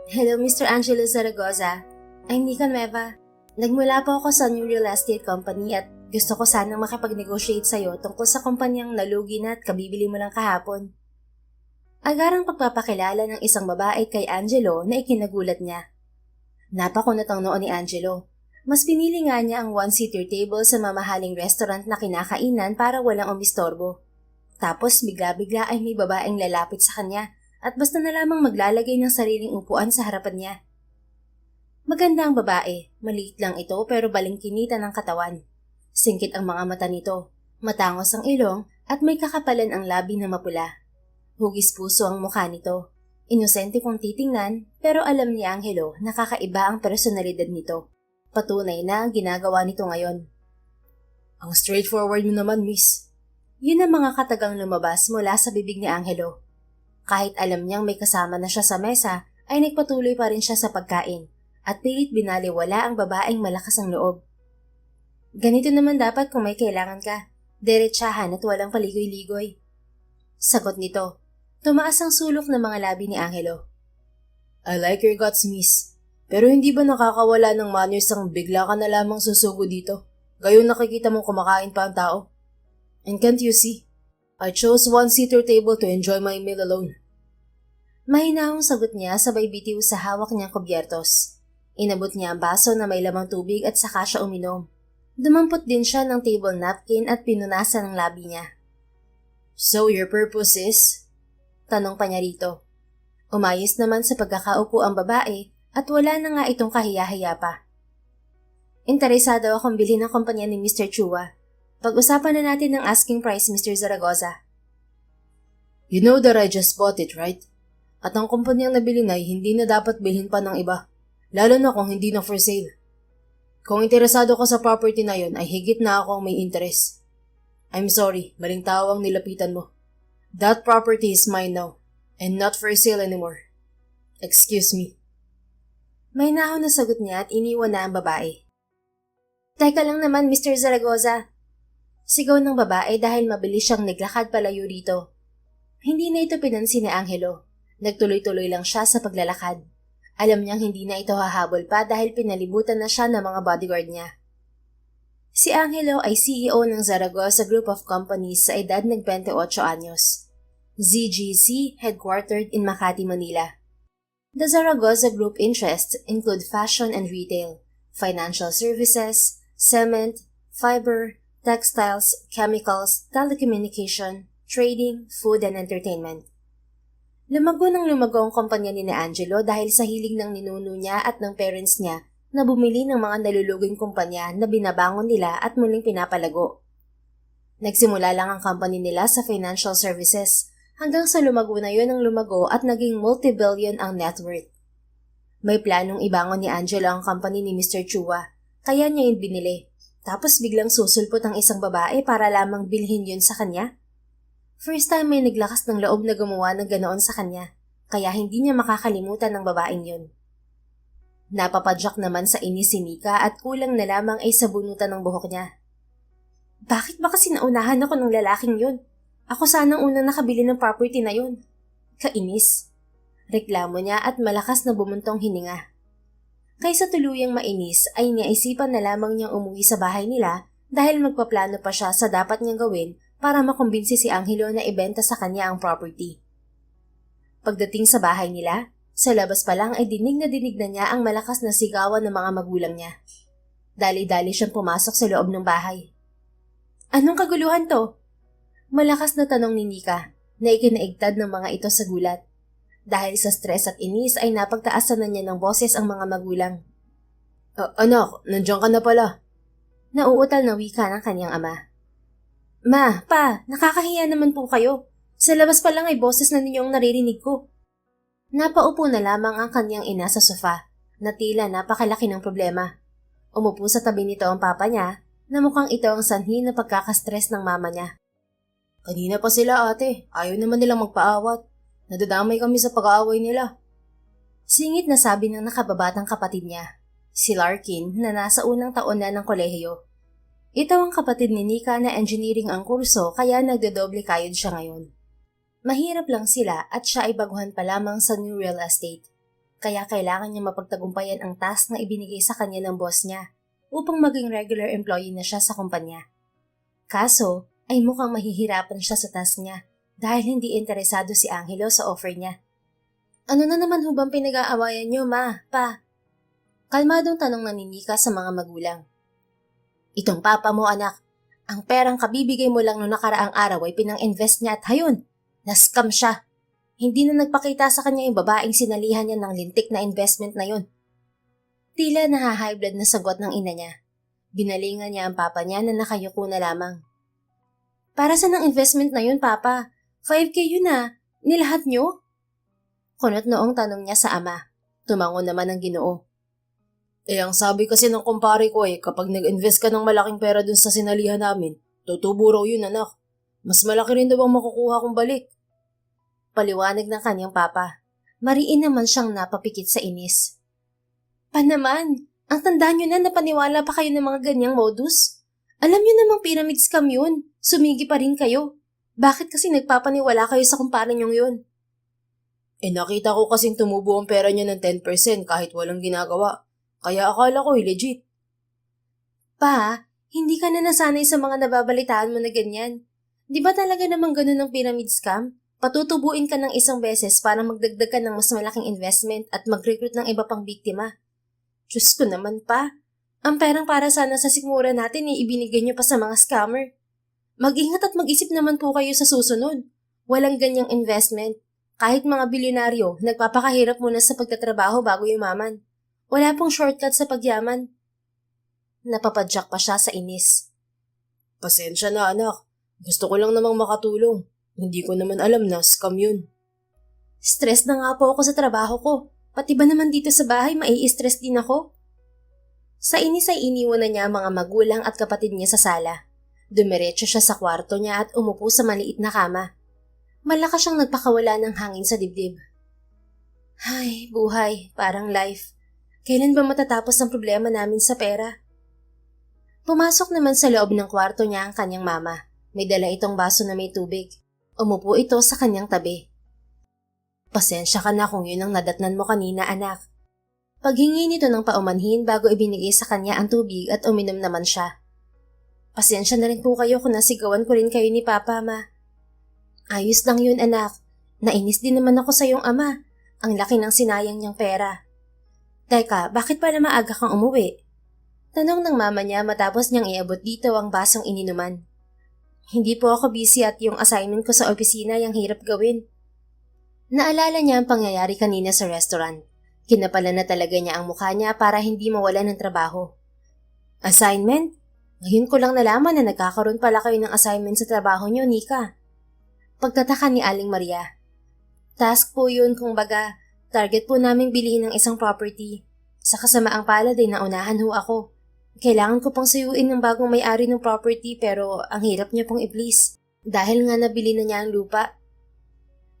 Hello, Mr. Angelo Zaragoza. I'm Nika Nueva. Nagmula po ako sa New Real Estate Company at gusto ko sanang makipag-negotiate sa'yo tungkol sa kumpanyang nalugi na at kabibili mo lang kahapon. Agarang pagpapakilala ng isang babae kay Angelo na ikinagulat niya. Napakunot ang noo ni Angelo. Mas pinili nga niya ang one-seater table sa mamahaling restaurant na kinakainan para walang umistorbo. Tapos bigla-bigla ay may babaeng lalapit sa kanya at basta na lamang maglalagay ng sariling upuan sa harapan niya. Maganda ang babae, maliit lang ito pero balingkinita ng katawan. Singkit ang mga mata nito, matangos ang ilong at may kakapalan ang labi na mapula. Hugis puso ang mukha nito. Inosente kung titingnan pero alam ni Angelo na kakaiba ang personalidad nito. Patunay na ang ginagawa nito ngayon. Ang straightforward mo naman, miss. Yun ang mga katagang lumabas mula sa bibig ni Angelo. Kahit alam niyang may kasama na siya sa mesa, ay nagpatuloy pa rin siya sa pagkain at pilit binaliwala ang babaeng malakas ang loob. Ganito naman dapat kung may kailangan ka, diretsahan at walang paligoy-ligoy. Sagot nito, tumaas ang sulok ng mga labi ni Angelo. I like your guts, miss. Pero hindi ba nakakawala ng manners ang bigla ka na lamang susugo dito? Gayon nakikita mong kumakain pa ang tao? And can't you see? I chose one-seater table to enjoy my meal alone. Mahinahong sagot niya sabay bitiw sa hawak niyang kubyertos. Inabot niya ang baso na may lamang tubig at saka siya uminom. Dumampot din siya ng table napkin at pinunasan ang labi niya. So your purpose is? Tanong pa niya rito. Umayos naman sa pagkakaupo ang babae at wala na nga itong kahiya-hiya pa. Interesado akong bilhin ng kumpanya ni Mr. Chua. Pag-usapan na natin ang asking price, Mr. Zaragoza. You know that I just bought it, right? At ang kumpanyang nabili na ay hindi na dapat bilhin pa ng iba, lalo na kung hindi na for sale. Kung interesado ka sa property na yon ay higit na ako ang may interest. I'm sorry, maling tao ang nilapitan mo. That property is mine now, and not for sale anymore. Excuse me. May nahon na sagot niya at iniwan na ang babae. Teka lang naman, Mr. Zaragoza. Sigaw ng babae dahil mabilis siyang naglakad palayo rito. Hindi na ito pinansin ni Angelo. Nagtuloy-tuloy lang siya sa paglalakad. Alam niyang hindi na ito hahabol pa dahil pinalibutan na siya ng mga bodyguard niya. Si Angelo ay CEO ng Zaragoza Group of Companies sa edad ng 28 anyos. ZGC headquartered in Makati, Manila. The Zaragoza Group interests include fashion and retail, financial services, cement, fiber, textiles, chemicals, telecommunication, trading, food and entertainment. Lumago ang kumpanya ni Angelo dahil sa hilig ng ninuno niya at ng parents niya na bumili ng mga naluluging kumpanya na binabangon nila at muling pinapalago. Nagsimula lang ang company nila sa financial services hanggang sa lumago na yun ang lumago at naging multi-billion ang net worth. May planong ibangon ni Angelo ang company ni Mr. Chua, kaya niya yun binili. Tapos biglang susulpot ang isang babae para lamang bilhin yun sa kanya. First time may naglakas ng loob na gumawa ng ganoon sa kanya, kaya hindi niya makakalimutan ng babaeng yun. Napapadyak naman sa inis si Nika at kulang na lamang ay sabunutan ng buhok niya. Bakit ba kasi naunahan ako ng lalaking yun? Ako sanang unang nakabili ng property na yun. Kainis. Reklamo niya at malakas na bumuntong hininga. Kaysa tuluyang mainis ay naisipan na lamang niyang umuwi sa bahay nila dahil magpaplano pa siya sa dapat niyang gawin para makumbinsi si Angelo na ibenta sa kanya ang property. Pagdating sa bahay nila, sa labas pa lang ay dinig na niya ang malakas na sigawan ng mga magulang niya. Dali-dali siyang pumasok sa loob ng bahay. Anong kaguluhan to? Malakas na tanong ni Nika na ikinaigtad ng mga ito sa gulat. Dahil sa stress at inis ay napagtaasan na niya ng boses ang mga magulang. Anak, nandiyan ka na pala. Nauutal na wika ng kanyang ama. Ma, pa, nakakahiya naman po kayo. Sa labas pa lang ay boses na ninyong naririnig ko. Napaupo na lamang ang kanyang ina sa sofa, na tila napakalaki ng problema. Umupo sa tabi nito ang papa niya, na mukhang ito ang sanhi na pagkakastress ng mama niya. Kanina pa sila ate, ayaw naman nilang magpaawat. Nadadamay kami sa pag-aaway nila. Singit na sabi ng nakababatang kapatid niya, si Larkin na nasa unang taon na ng kolehiyo. Ito ang kapatid ni Nika na engineering ang kurso kaya nagdodoble kayod siya ngayon. Mahirap lang sila at siya ay baguhan pa lamang sa New Real Estate. Kaya kailangan niya mapagtagumpayan ang task na ibinigay sa kanya ng boss niya upang maging regular employee na siya sa kumpanya. Kaso ay mukhang mahihirapan siya sa task niya dahil hindi interesado si Angelo sa offer niya. Ano na naman hubang pinag-aawayan niyo, ma, pa? Kalmadong tanong na ni Nika sa mga magulang. Itong papa mo, anak. Ang perang kabibigay mo lang noong nakaraang araw ay pinang-invest niya at hayun, na-scam siya. Hindi na nagpakita sa kanya yung babaeng sinalihan niya ng lintik na investment na yun. Tila naha-high blood na sagot ng ina niya. Binalingan niya ang papa niya na nakayuko na lamang. Para saan ang investment na yun, papa? 5K yun ah. Nilahat niyo? Kunot noong tanong niya sa ama. Tumango naman ang Ginoo. Ang sabi kasi ng kumpare ko kapag nag-invest ka ng malaking pera dun sa sinalihan namin, tutubo raw yun, anak. Mas malaki rin daw ang makukuha kong balik. Paliwanag ng kanyang papa. Mariin naman siyang napapikit sa inis. Pa naman, ang tanda nyo na napaniwala pa kayo ng mga ganyang modus? Alam nyo namang pyramid scam yun. Sumigi pa rin kayo. Bakit kasi nagpapaniwala kayo sa kumpare nyong yun? Nakita ko kasing tumubo ang pera niya ng 10% kahit walang ginagawa. Kaya akala ko legit. Pa, hindi ka na nasanay sa mga nababalitaan mo na ganyan. Di ba talaga namang ganun ang pyramid scam? Patutubuin ka ng isang beses para magdagdag ka ng mas malaking investment at mag-recruit ng iba pang biktima. Diyos ko naman pa. Ang perang para sana sa sikmura natin ibinigay niyo pa sa mga scammer. Mag-ingat at mag-isip naman po kayo sa susunod. Walang ganyang investment. Kahit mga bilyonaryo, nagpapakahirap muna sa pagtatrabaho bago yumaman. Wala pong shortcut sa pagyaman. Napapadyak pa siya sa inis. Pasensya na, anak. Gusto ko lang namang makatulong. Hindi ko naman alam na scam yun. Stress na nga po ako sa trabaho ko. Pati ba naman dito sa bahay mai-stress din ako? Sa inis ay iniwan na niya ang mga magulang at kapatid niya sa sala. Dumiretso siya sa kwarto niya at umupo sa maliit na kama. Malakas siyang nagpakawala ng hangin sa dibdib. Ay, buhay, parang life. Kailan ba matatapos ang problema namin sa pera? Pumasok naman sa loob ng kwarto niya ang kanyang mama. May dala itong baso na may tubig. Umupo ito sa kanyang tabi. Pasensya ka na kung yun ang nadatnan mo kanina, anak. Paghingi nito ng paumanhin bago ibinigay sa kanya ang tubig at uminom naman siya. Pasensya na rin po kayo kung nasigawan ko rin kayo ni Papa, Ma. Ayos lang yun, anak. Nainis din naman ako sa iyong ama. Ang laki ng sinayang niyang pera. Teka, bakit pala maaga kang umuwi? Tanong ng mama niya matapos niyang iabot dito ang basong ininuman. Hindi po ako busy at yung assignment ko sa opisina yung hirap gawin. Naalala niya ang pangyayari kanina sa restaurant. Kinapala na talaga niya ang mukha niya para hindi mawala ng trabaho. Assignment? Ngayon ko lang nalaman na nagkakaroon pala kayo ng assignment sa trabaho niyo, Nika. Pagtataka ni Aling Maria. Task po yun kung baga, target po naming bilihin ng isang property. Sa kasamaang palad ay naunahan ho ako. Kailangan ko pang suyuin ng bagong may-ari ng property pero ang hirap niya pong i-please. Dahil nga nabili na niya ang lupa.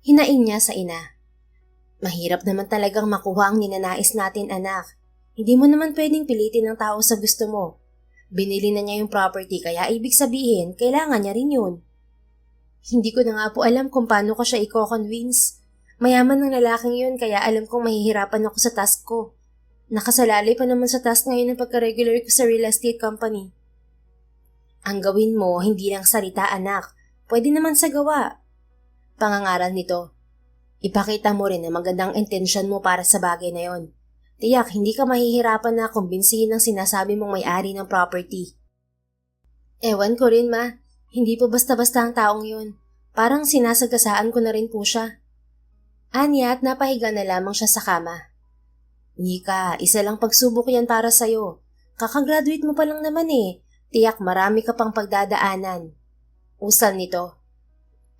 Hinaing niya sa ina. Mahirap naman talagang makuha ang ninanais natin, anak. Hindi mo naman pwedeng pilitin ng tao sa gusto mo. Binili na niya yung property kaya ibig sabihin, kailangan niya rin yun. Hindi ko na nga po alam kung paano ko siya i-convince. Mayaman ng lalaking yun kaya alam kong mahihirapan ako sa task ko. Nakasalalay pa naman sa task ngayon ng pagka-regular ko sa real estate company. Ang gawin mo, hindi lang salita, anak. Pwede naman sa gawa. Pangangaral nito. Ipakita mo rin na magandang intensyon mo para sa bagay na yon. Tiyak, hindi ka mahihirapan na kumbinsihin ng sinasabi mong may-ari ng property. Ewan ko rin, ma. Hindi po basta-basta ang taong yun. Parang sinasagasaan ko na rin po siya. Anya at napahiga na lamang siya sa kama. Nika, isa lang pagsubok yan para sa'yo. Kakagraduate mo pa lang naman eh. Tiyak marami ka pang pagdadaanan. Usal nito.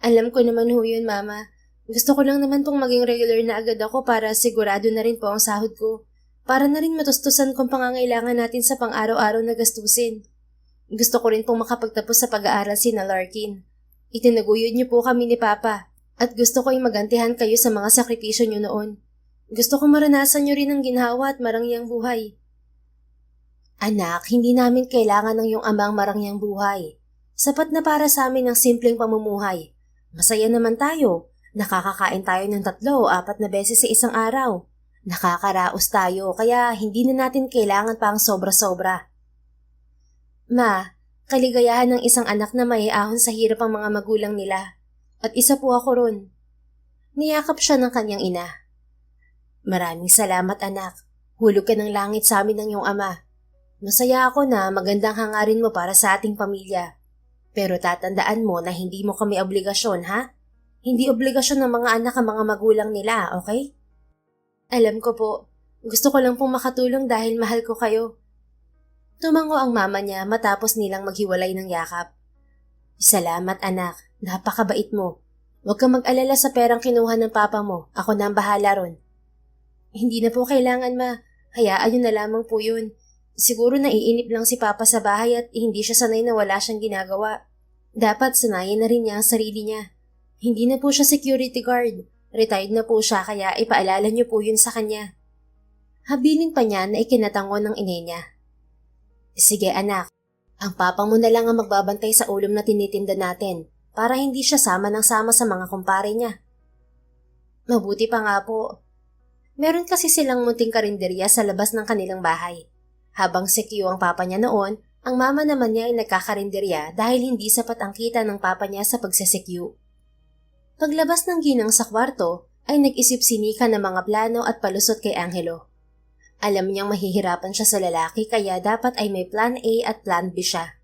Alam ko naman ho yun, Mama. Gusto ko lang naman pong maging regular na agad ako para sigurado na rin po ang sahod ko. Para na rin matustusan kung pangangailangan natin sa pang-araw-araw na gastusin. Gusto ko rin pong makapagtapos sa pag-aaral si na Larkin. Itinaguyod niyo po kami ni Papa. At gusto ko yung magantihan kayo sa mga sakripisyo niyo noon. Gusto ko maranasan niyo rin ang ginhawa at marangyang buhay. Anak, hindi namin kailangan ng iyong amang marangyang buhay. Sapat na para sa amin ang simpleng pamumuhay. Masaya naman tayo. Nakakakain tayo ng 3 o 4 na beses sa isang araw. Nakakaraos tayo kaya hindi na natin kailangan pa ang sobra-sobra. Ma, kaligayahan ng isang anak na may ahon sa hirap ang mga magulang nila. At isa po ako ron. Niyakap siya ng kanyang ina. Maraming salamat anak. Hulog ka ng langit sa amin ng iyong ama. Masaya ako na magandang hangarin mo para sa ating pamilya. Pero tatandaan mo na hindi mo kami obligasyon, ha? Hindi obligasyon ng mga anak ang mga magulang nila, okay? Alam ko po. Gusto ko lang pong makatulong dahil mahal ko kayo. Tumango ang mama niya matapos nilang maghiwalay ng yakap. Salamat anak. Napakabait mo. Huwag kang mag-alala sa perang kinuha ng papa mo. Ako na ang bahala ron. Hindi na po kailangan ma. Hayaan niyo na lamang po yun. Siguro naiinip lang si papa sa bahay at hindi siya sanay na wala siyang ginagawa. Dapat sanayin na rin niya ang sarili niya. Hindi na po siya security guard. Retired na po siya kaya ipaalala niyo po yun sa kanya. Habilin pa niya na ikinatangon ng ine niya. Sige anak, ang papa mo na lang ang magbabantay sa ulam na tinitinda natin para hindi siya sama ng sama sa mga kumpare niya. Mabuti pa nga po. Meron kasi silang munting karinderya sa labas ng kanilang bahay. Habang sikyo ang papa niya noon, ang mama naman niya ay nagkakarinderya dahil hindi sapat ang kita ng papa niya sa pagsisikyo. Paglabas ng ginang sa kwarto, ay nag-isip si Nika ng mga plano at palusot kay Angelo. Alam niyang mahihirapan siya sa lalaki kaya dapat ay may plan A at plan B siya.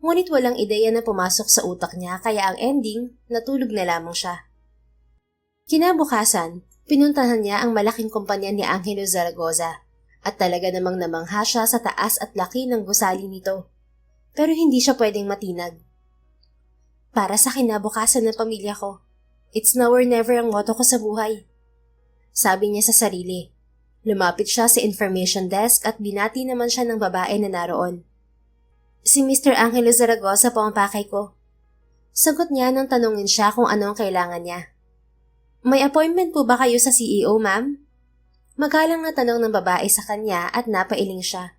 Ngunit walang ideya na pumasok sa utak niya kaya ang ending, natulog na lamang siya. Kinabukasan, pinuntahan niya ang malaking kumpanya ni Angelo Zaragoza at talaga namang namangha siya sa taas at laki ng gusali nito. Pero hindi siya pwedeng matinag. Para sa kinabukasan ng pamilya ko, it's now or never ang motto ko sa buhay. Sabi niya sa sarili. Lumapit siya sa information desk at binati naman siya ng babae na naroon. Si Mr. Angelo Zaragoza po ang pakay ko. Sagot niya nang tanungin siya kung ano ang kailangan niya. May appointment po ba kayo sa CEO, ma'am? Magalang na tanong ng babae sa kanya at napailing siya.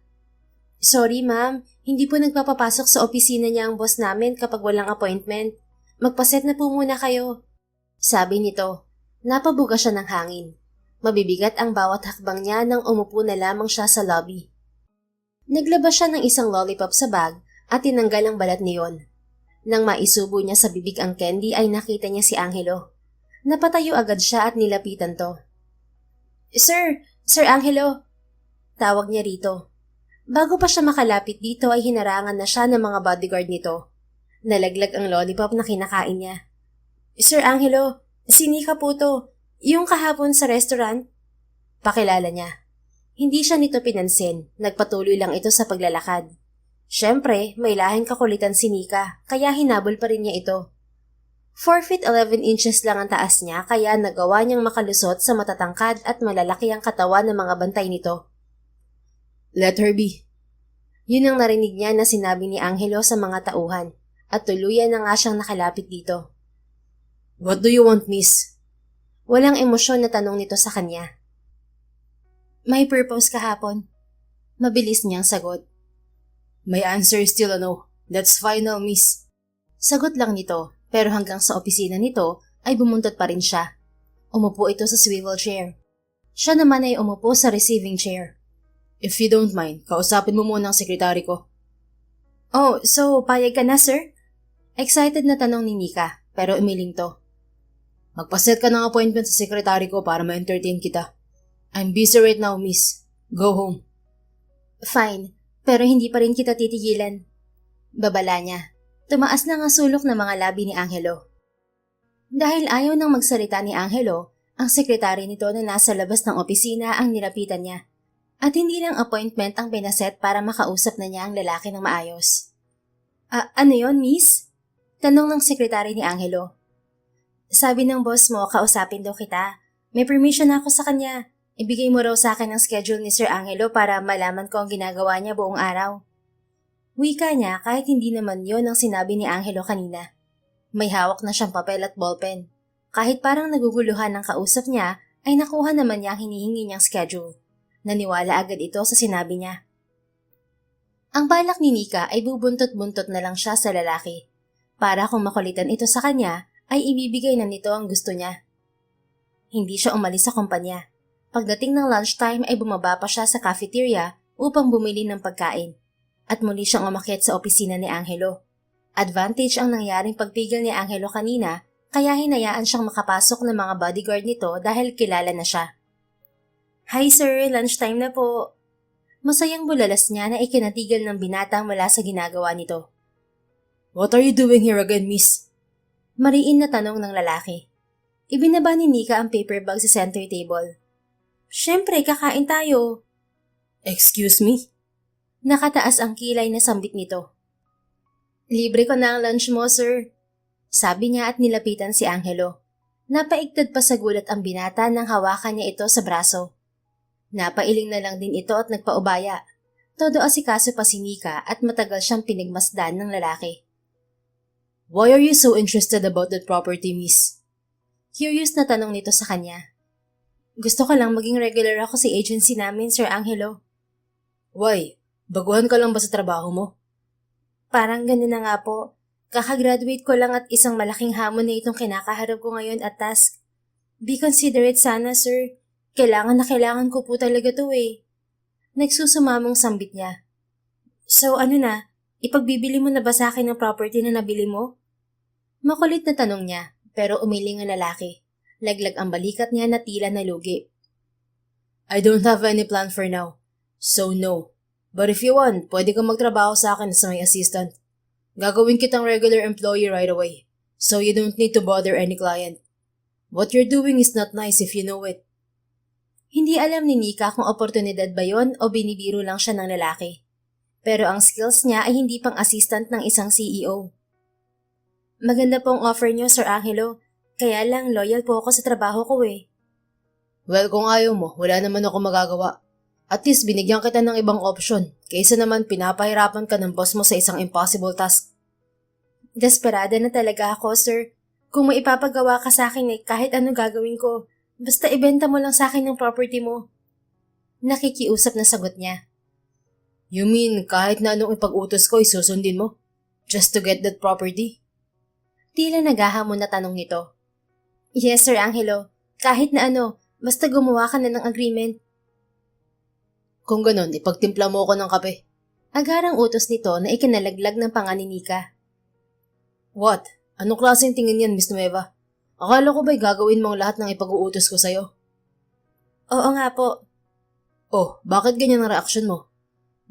Sorry, ma'am. Hindi po nagpapapasok sa opisina niya ang boss namin kapag walang appointment. Magpaset na po muna kayo. Sabi nito. Napabuga siya ng hangin. Mabibigat ang bawat hakbang niya nang umupo na lamang siya sa lobby. Naglabas siya ng isang lollipop sa bag at tinanggal ang balat niyon. Nang maisubo niya sa bibig ang candy ay nakita niya si Angelo. Napatayo agad siya at nilapitan to. Sir! Sir Angelo! Tawag niya rito. Bago pa siya makalapit dito ay hinarangan na siya ng mga bodyguard nito. Nalaglag ang lollipop na kinakain niya. Sir Angelo, si Nika po to. Yung kahapon sa restaurant? Pakilala niya. Hindi siya nito pinansin. Nagpatuloy lang ito sa paglalakad. Siyempre, may lahing kakulitan si Nika, kaya hinabol pa rin niya ito. 4 feet 11 inches lang ang taas niya kaya nagawa niyang makalusot sa matatangkad at malalaki ang katawan ng mga bantay nito. Let her be. Yun ang narinig niya na sinabi ni Angelo sa mga tauhan at tuluyan na nga siyang nakalapit dito. What do you want, miss? Walang emosyon na tanong nito sa kanya. May purpose kahapon. Mabilis niyang sagot. My answer is still a no. That's final, miss. Sagot lang nito, pero hanggang sa opisina nito ay bumuntot pa rin siya. Umupo ito sa swivel chair. Siya naman ay umupo sa receiving chair. If you don't mind, kausapin mo muna ang sekretary ko. Oh, so payag ka na, sir? Excited na tanong ni Nika, pero umiling to. Magpaset ka ng appointment sa sekretary ko para ma-entertain kita. I'm busy right now, miss. Go home. Fine, pero hindi pa rin kita titigilan. Babala niya. Tumaas na ang sulok ng mga labi ni Angelo. Dahil ayaw nang magsalita ni Angelo, ang sekretary nito na nasa labas ng opisina ang nilapitan niya. At hindi lang appointment ang pinaset para makausap na niya ang lalaki ng maayos. Ano yon, miss? Tanong ng sekretary ni Angelo. Sabi ng boss mo, kausapin daw kita. May permission ako sa kanya. Ibigay mo raw sa akin ang schedule ni Sir Angelo para malaman ko ang ginagawa niya buong araw. Wika niya kahit hindi naman yon ang sinabi ni Angelo kanina. May hawak na siyang papel at ballpen. Kahit parang naguguluhan ng kausap niya, ay nakuha naman niya ang hinihingi niyang schedule. Naniwala agad ito sa sinabi niya. Ang balak ni Nika ay bubuntot-buntot na lang siya sa lalaki. Para kung makulitan ito sa kanya, ay ibibigay na nito ang gusto niya. Hindi siya umalis sa kumpanya. Pagdating ng lunchtime ay bumaba pa siya sa cafeteria upang bumili ng pagkain. At muli siyang umakyat sa opisina ni Angelo. Advantage ang nangyaring pagpigil ni Angelo kanina kaya hinayaan siyang makapasok ng mga bodyguard nito dahil kilala na siya. Hi sir, lunchtime na po. Masayang bulalas niya na ikinatigil ng binata mula sa ginagawa nito. What are you doing here again, miss? Mariin na tanong ng lalaki. Ibinaba ni Nika ang paper bag sa center table. Siyempre, kakain tayo. Excuse me? Nakataas ang kilay na sambit nito. Libre ko na ang lunch mo, sir. Sabi niya at nilapitan si Angelo. Napaigtad pa sa gulat ang binata nang hawakan niya ito sa braso. Napailing na lang din ito at nagpaubaya. Todo asikaso pa si Nika at matagal siyang pinigmasdan ng lalaki. Why are you so interested about that property, miss? Curious na tanong nito sa kanya. Gusto ko lang maging regular ako sa agency namin, Sir Angelo. Why? Baguhan ka lang ba sa trabaho mo? Parang ganun na nga po. Kakagraduate ko lang at isang malaking hamon na itong kinakaharap ko ngayon at task. Be considerate sana, sir. Kailangan na kailangan ko po talaga to eh. Nagsusumamong sambit niya. So ano na, ipagbibili mo na ba sa akin ng property na nabili mo? Makulit na tanong niya, pero umiling ang lalaki. Laglag ang balikat niya na tila nalugi. I don't have any plan for now, so no. But if you want, pwede kang magtrabaho sa akin as my assistant. Gagawin kitang regular employee right away, so you don't need to bother any client. What you're doing is not nice if you know it. Hindi alam ni Nika kung oportunidad ba yon o binibiro lang siya ng lalaki. Pero ang skills niya ay hindi pang assistant ng isang CEO. Maganda pong offer niyo, Sir Angelo. Kaya lang loyal po ako sa trabaho ko eh. Well, kung ayaw mo, wala naman ako magagawa. At least binigyan kita ng ibang option, kaysa naman pinapahirapan ka ng boss mo sa isang impossible task. Desperada na talaga ako, sir. Kung may ipapagawa ka sa akin kahit ano gagawin ko. Basta ibenta mo lang sa akin ng property mo. Nakikiusap na sagot niya. You mean kahit na anong ipag-utos ko isusundin mo? Just to get that property? Tila naghahamon na tanong nito. Yes, Sir Angelo. Kahit na ano, basta gumawa ka na ng agreement. Kung ganon, ipagtimpla mo ako ng kape. Agarang utos nito na ikinalaglag ng panga ni Nika. What? Anong klaseng tingin yan, Miss Nueva? Akala ko ba'y gagawin mo ang lahat ng ipag-uutos ko sa'yo? Oo nga po. Oh, bakit ganyan ang reaksyon mo?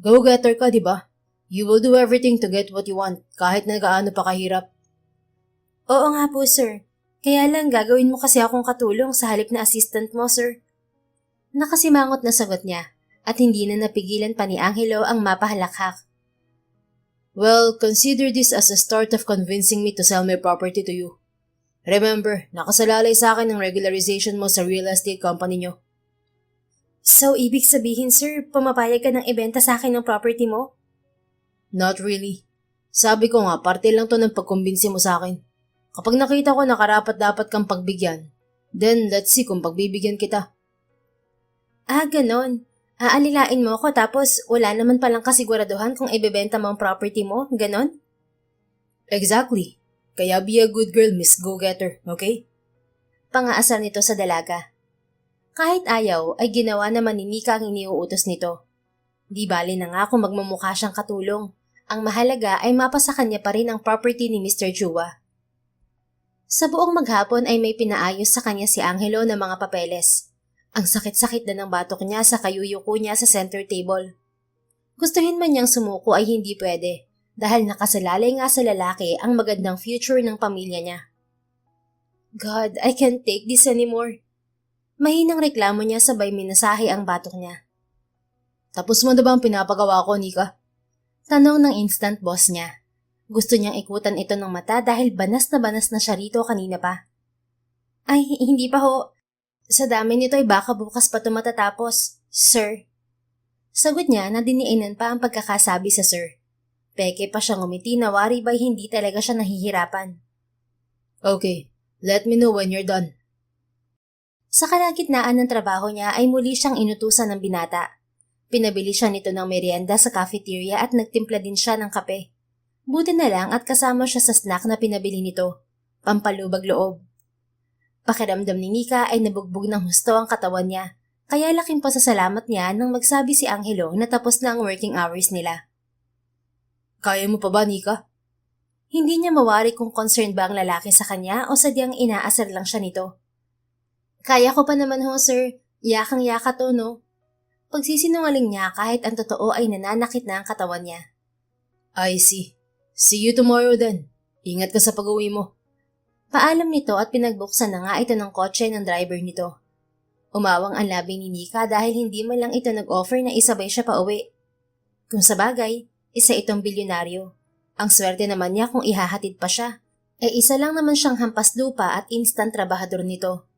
Go-getter ka, di ba? You will do everything to get what you want, kahit na gaano pa kahirap. Oo nga po, sir. Kaya lang gagawin mo kasi akong katulong sa halip na assistant mo, sir. Nakasimangot na sagot niya at hindi na napigilan pa ni Angelo ang mapahalakhak. Well, consider this as a start of convincing me to sell my property to you. Remember, nakasalalay sa akin ang regularization mo sa real estate company nyo. So, ibig sabihin, sir, pumapayag ka ng ibenta sa akin ng property mo? Not really. Sabi ko nga, parte lang to ng pagkumbinsi mo sa akin. Kapag nakita ko na karapat-dapat kang pagbigyan, then let's see kung pagbibigyan kita. Ah, ganon. Aalilain mo ako tapos wala naman palang kasiguraduhan kung ibebenta mo ang property mo, ganon? Exactly. Kaya be a good girl, Miss Go-Getter, okay? Pangaasar nito sa dalaga. Kahit ayaw, ay ginawa naman ni Nika ang iniuutos nito. Di bali na nga kung magmumukha siyang katulong. Ang mahalaga ay mapasa kanya pa rin ang property ni Mr. Chua. Sa buong maghapon ay may pinaayos sa kanya si Angelo ng mga papeles. Ang sakit-sakit na ng batok niya sa kayuyuko niya sa center table. Gustuhin man niyang sumuko ay hindi pwede dahil nakasalalay nga sa lalaki ang magandang future ng pamilya niya. God, I can't take this anymore. Mahinang reklamo niya sabay minasahe ang batok niya. Tapos mo na ba ang pinapagawa ko, Nika? Tanong ng instant boss niya. Gusto niyang ikutan ito ng mata dahil banas na siya rito kanina pa. Ay, hindi pa ho. Sa dami nito ay baka bukas pa ito matatapos, sir. Sagot niya na diniinan pa ang pagkakasabi sa sir. Peke pa siyang umiti na wari ba'y hindi talaga siya nahihirapan. Okay, let me know when you're done. Sa kalagitnaan ng trabaho niya ay muli siyang inutusan ng binata. Pinabili siya nito ng merienda sa cafeteria at nagtimpla din siya ng kape. Buti na lang at kasama siya sa snack na pinabili nito. Pampalubag loob. Pakiramdam ni Nika ay nabugbog ng husto ang katawan niya Kaya laking pasasalamat niya nang magsabi si Angelo na tapos na ang working hours nila. Kaya mo pa ba, Nika? Hindi niya mawari kung concerned ba ang lalaki sa kanya o sadyang inaasar lang siya nito. Kaya ko pa naman ho, sir. Yakang-yaka to, no? Pagsisinungaling niya kahit ang totoo ay nananakit na ang katawan niya. I see. See you tomorrow then. Ingat ka sa pag-uwi mo. Paalam nito at pinagbuksan na nga ito ng kotse ng driver nito. Umawang ang labi ni Nika dahil hindi man lang ito nag-offer na isabay siya pa uwi. Kung sa bagay, isa itong bilyonaryo. Ang swerte naman niya kung ihahatid pa siya. Isa lang naman siyang hampas lupa at instant trabahador nito.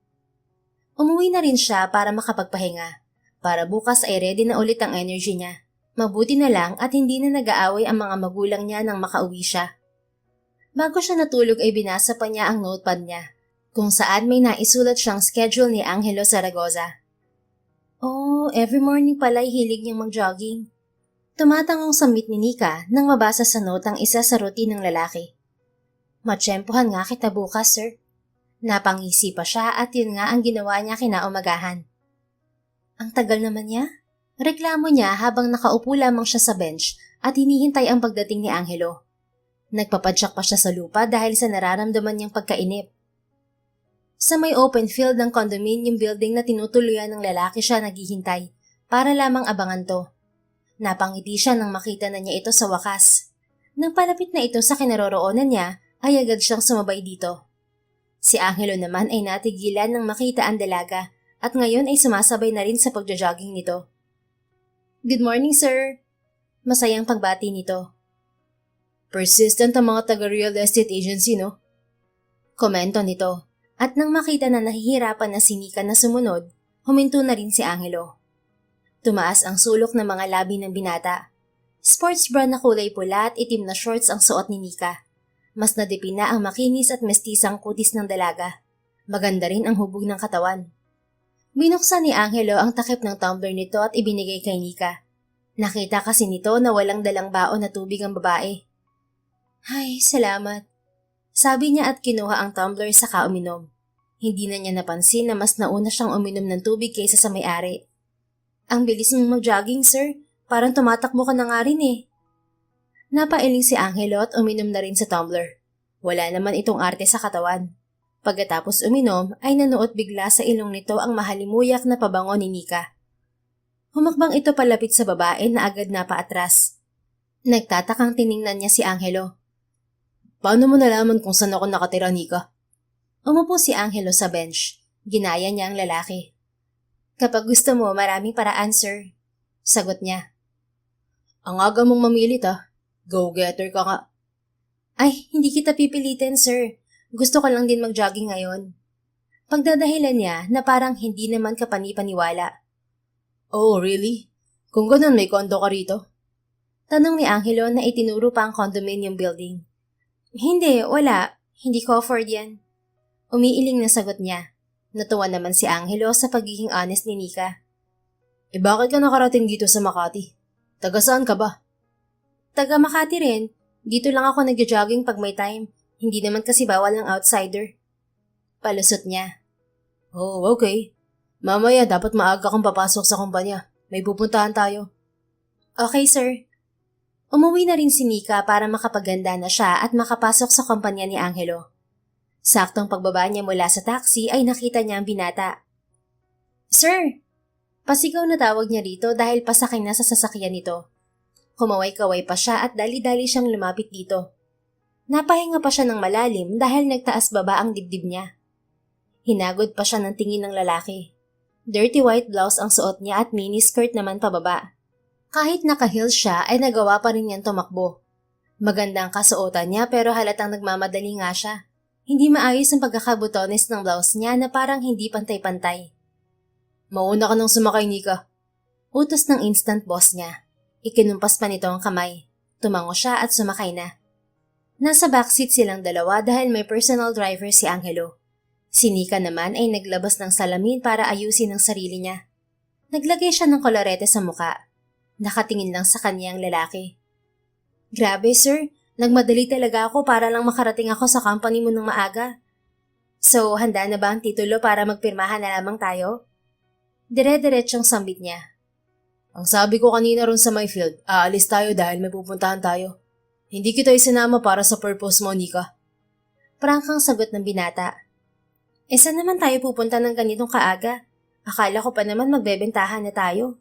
Umuwi na rin siya para makapagpahinga. Para bukas ay ready na ulit ang energy niya. Mabuti na lang at hindi na nag-aaway ang mga magulang niya nang makauwi siya. Bago siya natulog ay binasa pa niya ang notepad niya, kung saan may naisulat siyang schedule ni Angelo Zaragoza. Oh, every morning pala'y hilig niyang mag-jogging. Tumatangong sa meet ni Nika nang mabasa sa note ang isa sa routine ng lalaki. Matsyempohan nga kita bukas, sir. Napangisi pa siya at yun nga ang ginawa niya kinaumagahan. Ang tagal naman niya. Reklamo niya habang nakaupo lamang siya sa bench at hinihintay ang pagdating ni Angelo. Nagpapadyak pa siya sa lupa dahil sa nararamdaman niyang pagkainip. Sa may open field ng condominium building na tinutuluyan ng lalaki siya naghihintay para lamang abangan to. Napangiti siya nang makita na niya ito sa wakas. Nang palapit na ito sa kinaroroonan niya ay agad siyang sumabay dito. Si Angelo naman ay natigilan nang makita ang dalaga at ngayon ay sumasabay na rin sa pagja-jogging nito. Good morning, sir. Masayang pagbati nito. Persistent ang mga taga-real estate agency, no? Komento nito. At nang makita na nahihirapan na si Nika na sumunod, huminto na rin si Angelo. Tumaas ang sulok ng mga labi ng binata. Sports bra na kulay pula at itim na shorts ang suot ni Nika. Mas nadipin na ang makinis at mestisang kutis ng dalaga. Maganda rin ang hubog ng katawan. Binuksan ni Angelo ang takip ng tumbler nito at ibinigay kay Nika. Nakita kasi nito na walang dalang baon na tubig ang babae. Ay, salamat. Sabi niya at kinuha ang tumbler saka uminom. Hindi na niya napansin na mas nauna siyang uminom ng tubig kaysa sa may-ari. Ang bilis mong mag-jogging, sir. Parang tumatakbo ka na nga rin eh. Napailing si Angelo at uminom na rin sa tumbler. Wala naman itong arte sa katawan. Pagkatapos uminom ay nanuot bigla sa ilong nito ang mahalimuyak na pabango ni Nika. Humakbang ito palapit sa babae na agad na paatras. Nagtatakang tiningnan niya si Angelo. Paano mo nalaman kung saan ako nakatira, Nika? Umupo si Angelo sa bench. Ginaya niya ang lalaki. Kapag gusto mo, maraming paraan, sir. Sagot niya. Ang aga mong mamilit, ah. Go-getter ka nga. Ay, hindi kita pipilitin, sir. Gusto ko lang din mag-jogging ngayon. Pagdadahilan niya na parang hindi naman kapani-paniwala. Oh, really? Kung ganun, may kondo ka rito? Tanong ni Angelo na itinuro pa ang condominium building. Hindi, wala. Hindi ko afford yan. Umiiling na sagot niya. Natuwa naman si Angelo sa pagiging honest ni Nika. Bakit ka nakarating dito sa Makati? Taga saan ka ba? Taga Makati rin. Dito lang ako nag-jogging pag may time. Hindi naman kasi bawal ng outsider. Palusot niya. Oh, okay. Mamaya dapat maaga kang papasok sa kumpanya. May pupuntahan tayo. Okay, sir. Umuwi na rin si Nika para makapaganda na siya at makapasok sa kumpanya ni Angelo. Saktong pagbaba niya mula sa taxi ay nakita niya ang binata. Sir! Pasigaw na tawag niya rito dahil pasakay na sa sasakyan nito. Kumaway-kaway pa siya at dali-dali siyang lumapit dito. Napahinga pa siya ng malalim dahil nagtaas baba ang dibdib niya. Hinagod pa siya ng tingin ng lalaki. Dirty white blouse ang suot niya at mini skirt naman pababa. Kahit naka-heels siya ay nagawa pa rin niyang tumakbo. Magandang kasuotan niya pero halatang nagmamadali nga siya. Hindi maayos ang pagkakabutones ng blouse niya na parang hindi pantay-pantay. Mauna ka nang sumakay, Nika. Utos ng instant boss niya. Ikinumpas pa nito ang kamay. Tumango siya at sumakay na. Nasa backseat silang dalawa dahil may personal driver si Angelo. Si Nika naman ay naglabas ng salamin para ayusin ang sarili niya. Naglagay siya ng kolorete sa muka. Nakatingin lang sa kanya ang lalaki. Grabe, sir. Nagmadali talaga ako para lang makarating ako sa company mo ng maaga. So, handa na ba ang titulo para magpirmahan na lamang tayo? Dire-diretsong sambit niya. Ang sabi ko kanina ron sa my field, aalis tayo dahil may pupuntahan tayo. Hindi kita isinama para sa purpose mo, Nika. Prangkang sagot ng binata. Saan naman tayo pupunta ng ganitong kaaga? Akala ko pa naman magbebentahan na tayo.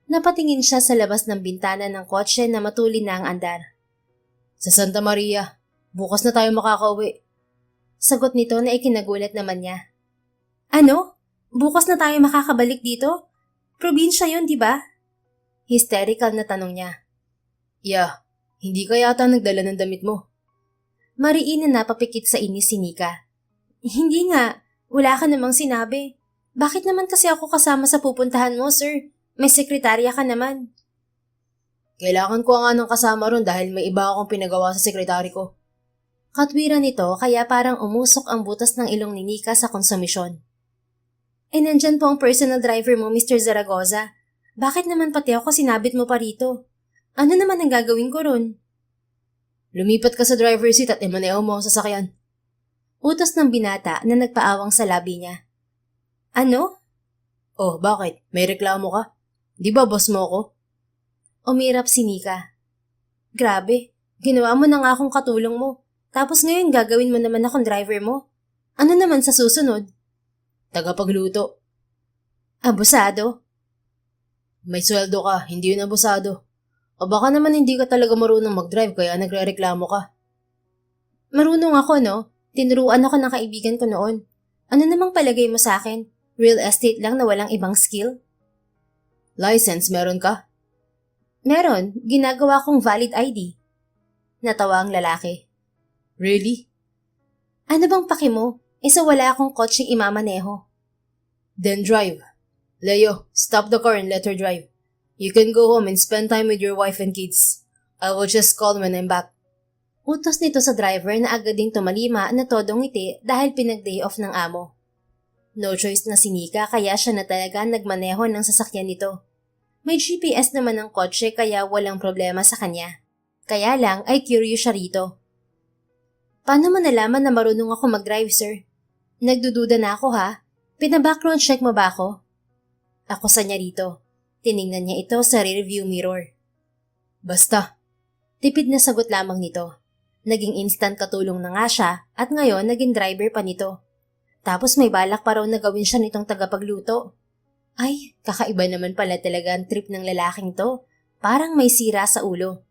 Napatingin siya sa labas ng bintana ng kotse na matulin na ang andar. Sa Santa Maria, bukas na tayo makakauwi. Sagot nito na ikinagulat naman niya. Ano? Bukas na tayo makakabalik dito? Probinsya yun, di ba? Hysterical na tanong niya. Yeah, hindi ka yata nagdala ng damit mo. Mariin na napapikit sa inis si Nika. Hindi nga, wala ka namang sinabi. Bakit naman kasi ako kasama sa pupuntahan mo, sir? May sekretarya ka naman. Kailangan ko nga ng kasama ron dahil may iba akong pinagawa sa sekretary ko. Katwiran nito kaya parang umusok ang butas ng ilong ni Nika sa konsumisyon. Nandyan po ang personal driver mo, Mr. Zaragoza. Bakit naman pati ako sinabit mo pa rito? Ano naman ang gagawin ko ron? Lumipat ka sa driver's seat at imaneho mo ang sasakyan. Utos ng binata na nagpaawang sa labi niya. Ano? Oh, bakit? May reklamo ka? Di ba boss mo ako? Umirap si Nika. Grabe, ginawa mo na nga akong katulong mo. Tapos ngayon gagawin mo naman akong driver mo. Ano naman sa susunod? Tagapagluto. Abusado? May sweldo ka, hindi yun abusado. O baka naman hindi ka talaga marunong mag-drive kaya nagre-reklamo ka. Marunong ako, no? Tinuruan ako ng kaibigan ko noon. Ano namang palagay mo sa akin? Real estate lang na walang ibang skill? License meron ka? Meron, ginagawa kong valid ID. Natawa ang lalaki. Really? Ano bang paki mo? So wala akong kotseng imamaneho. Then drive. Leo, stop the car and let her drive. You can go home and spend time with your wife and kids. I will just call when I'm back. Utos nito sa driver na agad ding tumalima na todong ngiti dahil pinag-day off ng amo. No choice na si Nika kaya siya na talaga nagmaneho ng sasakyan nito. May GPS naman ang kotse kaya walang problema sa kanya. Kaya lang ay curious siya rito. Paano mo nalaman na marunong ako mag-drive, sir? Nagdududa na ako ha. Pina-background check mo ba ako? Ako sa niya rito. Tiningnan niya ito sa rearview mirror. Basta. Tipid na sagot lamang nito. Naging instant katulong na nga siya at ngayon naging driver pa nito. Tapos may balak pa raw na gawin siya nitong tagapagluto. Ay, kakaiba naman pala talaga ang trip ng lalaking to. Parang may sira sa ulo.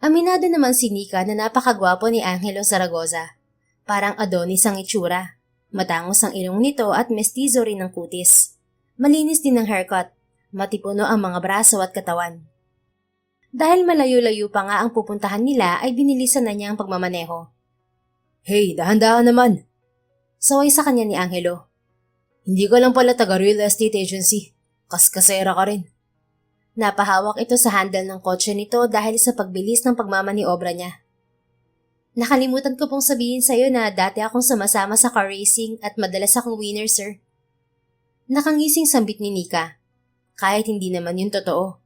Aminado naman si Nika na napakagwapo ni Angelo Zaragoza. Parang Adonis ang itsura. Matangos ang ilong nito at mestizo rin ang kutis. Malinis din ang haircut. Matipuno ang mga braso at katawan. Dahil malayo-layo pa nga ang pupuntahan nila ay binilisan na niya ang pagmamaneho. Hey, dahan-dahan naman. Saway sa kanya ni Angelo. Hindi ka lang pala taga real estate agency. Kaskasera ka rin. Napahawak ito sa handle ng kotse nito dahil sa pagbilis ng pagmamaniobra niya. Nakalimutan ko pong sabihin sa'yo na dati akong sumasama sa car racing at madalas akong winner, sir. Nakangising sambit ni Nika. Kahit hindi naman yun totoo.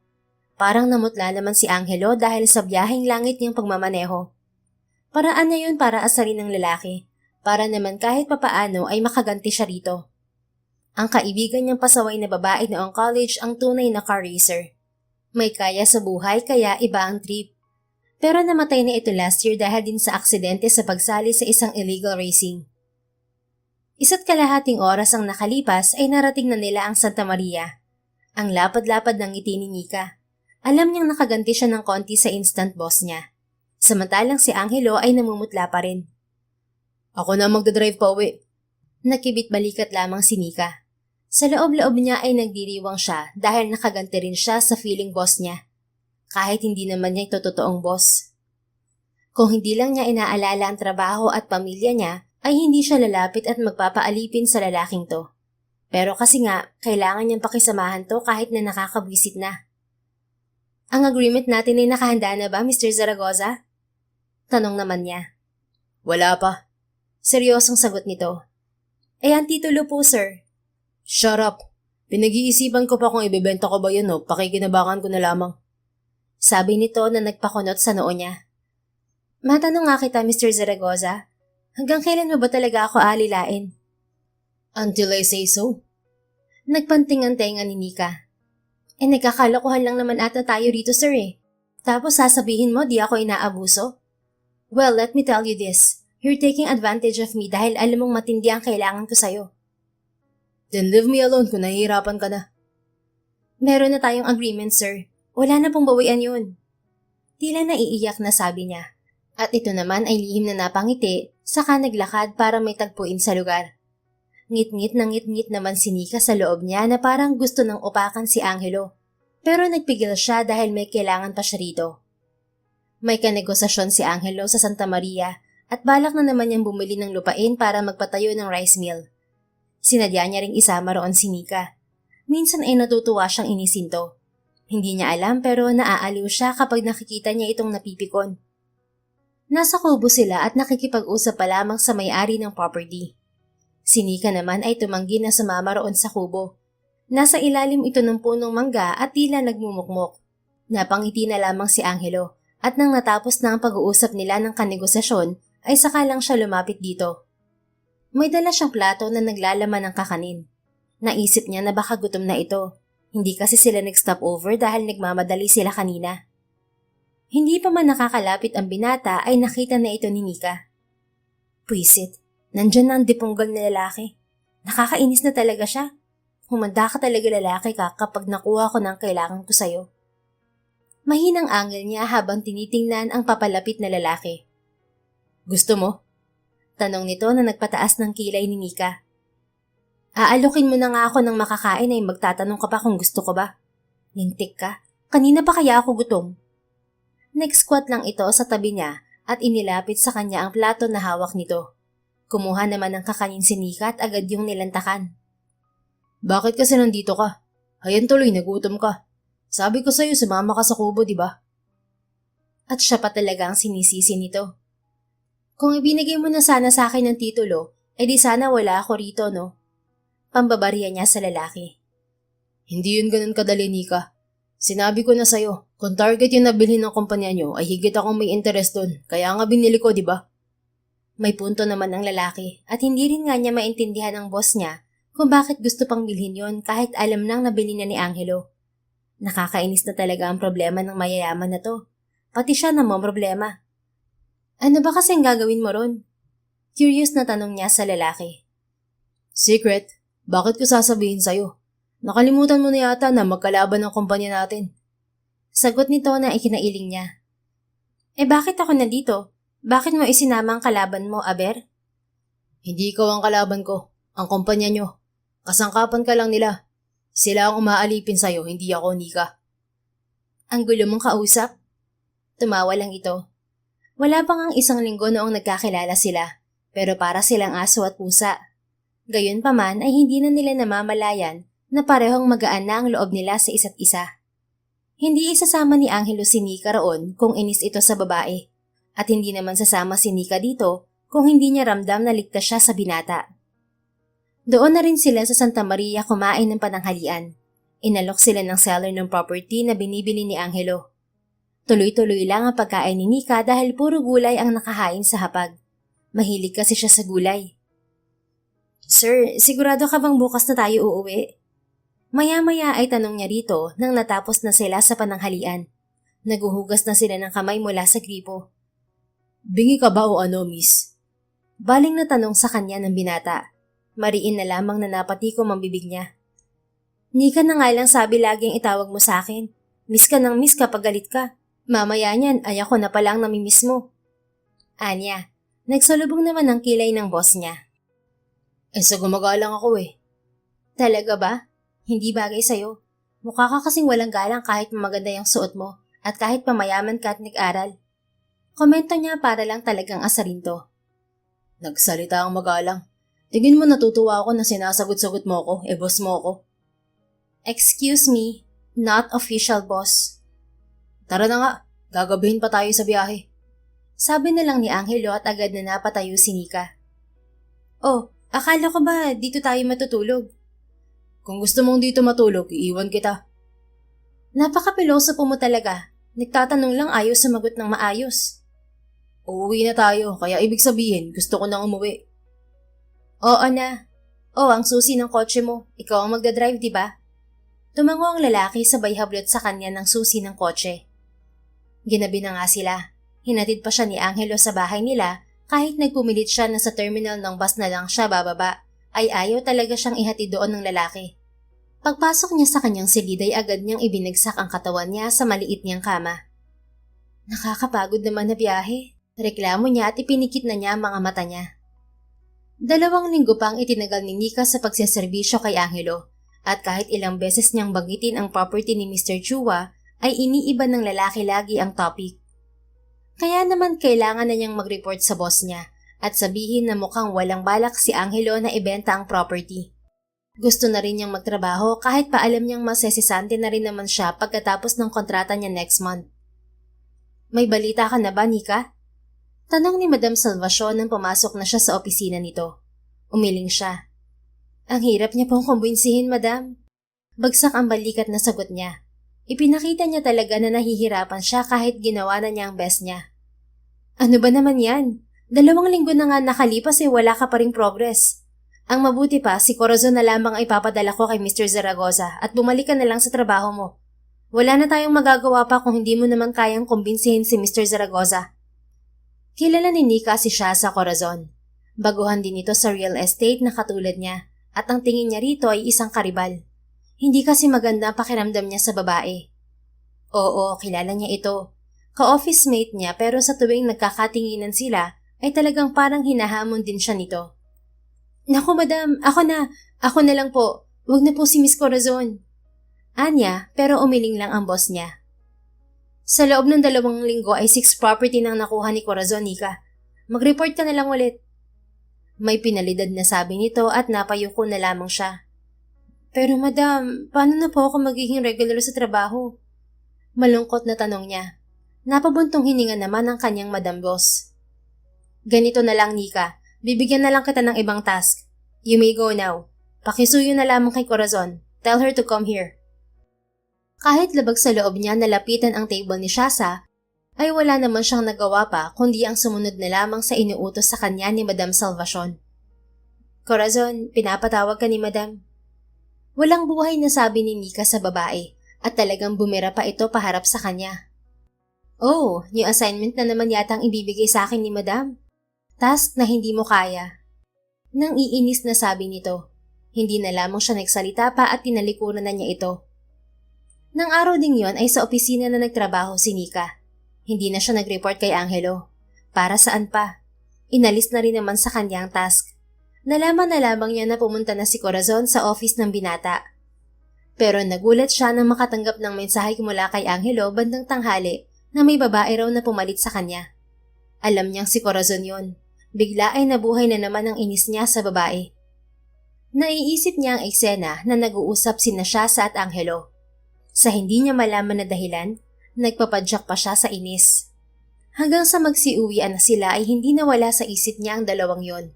Parang namutla naman si Angelo dahil sa biyaheng langit niyang pagmamaneho. Paraan niya yun para asarin ng lalaki. Para naman kahit papaano ay makaganti siya rito. Ang kaibigan niyang pasaway na babae noong college ang tunay na car racer. May kaya sa buhay kaya iba ang trip. Pero namatay na ito last year dahil din sa aksidente sa pagsali sa isang illegal racing. Isa't kalahating oras ang nakalipas ay narating na nila ang Santa Maria. Ang lapad-lapad ng ngiti ni Nika. Alam niyang nakaganti siya ng konti sa instant boss niya. Samantalang si Angelo ay namumutla pa rin. Ako na magdadrive pa uwi. Nakibit balikat lamang si Nika. Sa loob-loob niya ay nagdiriwang siya dahil nakaganti rin siya sa feeling boss niya. Kahit hindi naman niya ito totoong boss. Kung hindi lang niya inaalala ang trabaho at pamilya niya, ay hindi siya lalapit at magpapaalipin sa lalaking to. Pero kasi nga, kailangan niyang pakisamahan to kahit na nakakabwisit na. Ang agreement natin ay nakahanda na ba, Mr. Zaragoza? Tanong naman niya. Wala pa. Seryosong sagot nito. Ang titulo po, sir. Shut up. Pinag-iisipan ko pa kung ibebenta ko ba yun o pakikinabangan ko na lamang. Sabi nito na nagpakunot sa noo niya. Matanong nga kita, Mr. Zaragoza. Hanggang kailan mo ba talaga ako alilain? Until I say so. Nagpanting ang tenga ni Nika. Nagkakalokohan lang naman ata tayo rito, sir eh. Tapos sasabihin mo di ako inaabuso? Well, let me tell you this. You're taking advantage of me dahil alam mong matindi ang kailangan ko sa'yo. Then leave me alone kung nahihirapan ka na. Meron na tayong agreement, sir. Wala na pong bawian yun. Tila naiiyak na sabi niya. At ito naman ay lihim na napangiti, saka naglakad para may tagpuin sa lugar. Ngit-ngit na ngit-ngit naman si Nika sa loob niya na parang gusto nang upakan si Angelo. Pero nagpigil siya dahil may kailangan pa siya rito. May kanegosasyon si Angelo sa Santa Maria at balak na naman niyang bumili ng lupain para magpatayo ng rice mill. Sinadya niya ring isama roon si Nika. Minsan ay natutuwa siyang inisinto. Hindi niya alam pero naaaliw siya kapag nakikita niya itong napipikon. Nasa kubo sila at nakikipag-usap pa lamang sa may-ari ng property. Si Nika naman ay tumanggi na sumama roon sa kubo. Nasa ilalim ito ng punong mangga at tila nagmumukmok. Napangiti na lamang si Angelo at nang natapos na ang pag-uusap nila ng kanegosasyon ay saka lang siya lumapit dito. May dala siyang plato na naglalaman ng kakanin. Naisip niya na baka gutom na ito. Hindi kasi sila nag-stop over dahil nagmamadali sila kanina. Hindi pa man nakakalapit ang binata ay nakita na ito ni Nika. Puisit, nandyan na ang dipunggal na lalaki. Nakakainis na talaga siya. Humanda ka talaga lalaki ka kapag nakuha ko ng kailangan ko sa'yo. Mahinang angel niya habang tinitingnan ang papalapit na lalaki. Gusto mo? Tanong nito na nagpataas ng kilay ni Nika. Aalukin mo na nga ako ng makakain ay magtatanong ka pa kung gusto ko ba. Lintik ka. Kanina pa kaya ako gutom? Nag-squat lang ito sa tabi niya at inilapit sa kanya ang plato na hawak nito. Kumuha naman ng kakanin si Nika at agad yung nilantakan. Bakit kasi nandito ka? Hayan tuloy, nagutom ka. Sabi ko sa'yo, sumama ka sa kubo, di ba? At siya pa talaga ang sinisisi nito. Kung ibinigay mo na sana sa akin ng titulo, edi sana wala ako rito, no? Pambabariya niya sa lalaki. Hindi yun ganun kadali, Nika. Sinabi ko na sa'yo, kung target yung nabili ng kumpanya nyo, ay higit akong may interest doon. Kaya nga binili ko, di ba? May punto naman ang lalaki at hindi rin nga niya maintindihan ng boss niya kung bakit gusto pang bilhin yon kahit alam nang nabili na ni Angelo. Nakakainis na talaga ang problema ng mayayaman na to. Pati siya namomroblema. Ano ba kasing gagawin mo ron? Curious na tanong niya sa lalaki. Secret? Bakit ko sasabihin sa'yo? Nakalimutan mo na yata na magkalaban ng kumpanya natin. Sagot nito na ikinailing niya. Bakit ako nandito? Bakit mo isinama ang kalaban mo, Aber? Hindi ikaw ang kalaban ko. Ang kumpanya nyo. Kasangkapan ka lang nila. Sila ang umaalipin sa'yo, hindi ako, Nika. Ang gulo mong kausap? Tumawa lang ito. Wala pang ang isang linggo noong nagkakilala sila, pero para silang aso at pusa. Gayunpaman ay hindi na nila namamalayan na parehong magaan na ang loob nila sa isa't isa. Hindi isasama ni Angelo si Nika roon kung inis ito sa babae, at hindi naman sasama si Nika dito kung hindi niya ramdam na ligtas siya sa binata. Doon na rin sila sa Santa Maria kumain ng pananghalian. Inalok sila ng seller ng property na binibili ni Angelo. Tuloy-tuloy lang ang pagkain ni Nika dahil puro gulay ang nakahain sa hapag. Mahilig kasi siya sa gulay. Sir, sigurado ka bang bukas na tayo uuwi? Maya-maya ay tanong niya rito nang natapos na sila sa pananghalian. Naguhugas na sila ng kamay mula sa gripo. Bingi ka ba o ano, miss? Baling na tanong sa kanya ng binata. Mariin na lamang na napatikom ang bibig niya. Nika na nga lang sabi laging itawag mo sa akin. Miss ka ng miss kapag galit ka. Mamaya niyan ay ako na palang namimiss mo. Anya, nagsalubong naman ang kilay ng boss niya. Sa gumagalang ako eh. Talaga ba? Hindi bagay sa'yo. Mukha ka kasing walang galang kahit maganda yung suot mo at kahit pamayaman ka at nag-aral. Komento niya para lang talagang asarin to. Nagsalita ang magalang. Tingin mo natutuwa ako na sinasagot-sagot mo ako, boss mo ako. Excuse me, not official boss. Tara na nga, gagabihin pa tayo sa biyahe. Sabi na lang ni Angelo at agad na napatayo si Nika. Oh, akala ko ba dito tayo matutulog? Kung gusto mong dito matulog, iiwan kita. Napaka-pilosopo mo talaga. Nagtatanong lang ayaw sumagot ng maayos. Uuwi na tayo, kaya ibig sabihin gusto ko nang umuwi. Oo na. Oh, ang susi ng kotse mo. Ikaw ang magdadrive, di ba? Tumango ang lalaki sabay hablot sa kanya ng susi ng kotse. Ginabi na nga sila. Hinatid pa siya ni Angelo sa bahay nila kahit nagpumilit siya na sa terminal ng bus na lang siya bababa, ay ayaw talaga siyang ihatid doon ng lalaki. Pagpasok niya sa kanyang silid ay agad niyang ibinagsak ang katawan niya sa maliit niyang kama. Nakakapagod naman na biyahe. Reklamo niya at ipinikit na niya ang mga mata niya. 2 linggo pang itinagal ni Nika sa pagseserbisyo kay Angelo at kahit ilang beses niyang banggitin ang property ni Mr. Chua ay iniiba ng lalaki lagi ang topic. Kaya naman kailangan na niyang mag-report sa boss niya at sabihin na mukhang walang balak si Angelo na ibenta ang property. Gusto na rin niyang magtrabaho kahit pa alam niyang masesisante na rin naman siya pagkatapos ng kontrata niya next month. May balita ka na ba, Nika? Tanong ni Madam Salvacion nang pumasok na siya sa opisina nito. Umiling siya. Ang hirap niya pong kumbinsihin, Madam. Bagsak ang balikat na sagot niya. Ipinakita niya talaga na nahihirapan siya kahit ginawa na niya ang best niya. Ano ba naman yan? 2 linggo na nga nakalipas wala ka pa ring progress. Ang mabuti pa, si Corazon na lamang ay papadala ko kay Mr. Zaragoza at bumalik ka na lang sa trabaho mo. Wala na tayong magagawa pa kung hindi mo naman kayang kumbinsihin si Mr. Zaragoza. Kilala ni Nika si Shasa Corazon. Baguhan din ito sa real estate na katulad niya at ang tingin niya rito ay isang karibal. Hindi kasi maganda ang pakiramdam niya sa babae. Oo, kilala niya ito. Ka-office mate niya pero sa tuwing nagkakatinginan sila ay talagang parang hinahamon din siya nito. Naku madam, ako na lang po. Huwag na po si Miss Corazon. Anya, pero umiling lang ang boss niya. Sa loob ng 2 linggo ay 6 property nang nakuha ni Corazon, Nika. Mag-report ka na lang ulit. May pinalidad na sabi nito at napayuko na lamang siya. Pero madam, paano na po ako magiging regular sa trabaho? Malungkot na tanong niya. Napabuntong hininga naman ang kanyang madam boss. Ganito na lang, Nika. Bibigyan na lang kita ng ibang task. You may go now. Pakisuyo na lamang kay Corazon. Tell her to come here. Kahit labag sa loob niya na lapitan ang table ni Shasa, ay wala naman siyang nagawa pa kundi ang sumunod na lamang sa inuutos sa kanya ni Madam Salvacion. Corazon, pinapatawag ka ni Madam. Walang buhay na sabi ni Nika sa babae at talagang bumira pa ito paharap sa kanya. Oh, new assignment na naman yata ang ibibigay sa akin ni Madam. Task na hindi mo kaya. Nang iinis na sabi nito, hindi na lamang siya nagsalita pa at tinalikuran na niya ito. Nang araw ding yon ay sa opisina na nagtrabaho si Nika. Hindi na siya nag-report kay Angelo. Para saan pa? Inalis na rin naman sa kanyang task. Nalaman na lamang niya na pumunta na si Corazon sa office ng binata. Pero nagulat siya nang makatanggap ng mensahe mula kay Angelo bandang tanghali na may babae raw na pumalit sa kanya. Alam niyang si Corazon yon. Bigla ay nabuhay na naman ang inis niya sa babae. Naiisip niya ang eksena na nag-uusap sina Shasa at Angelo. Sa hindi niya malaman na dahilan, nagpapadyak pa siya sa inis. Hanggang sa magsiuwian na sila ay hindi nawala sa isip niya ang 2 yon.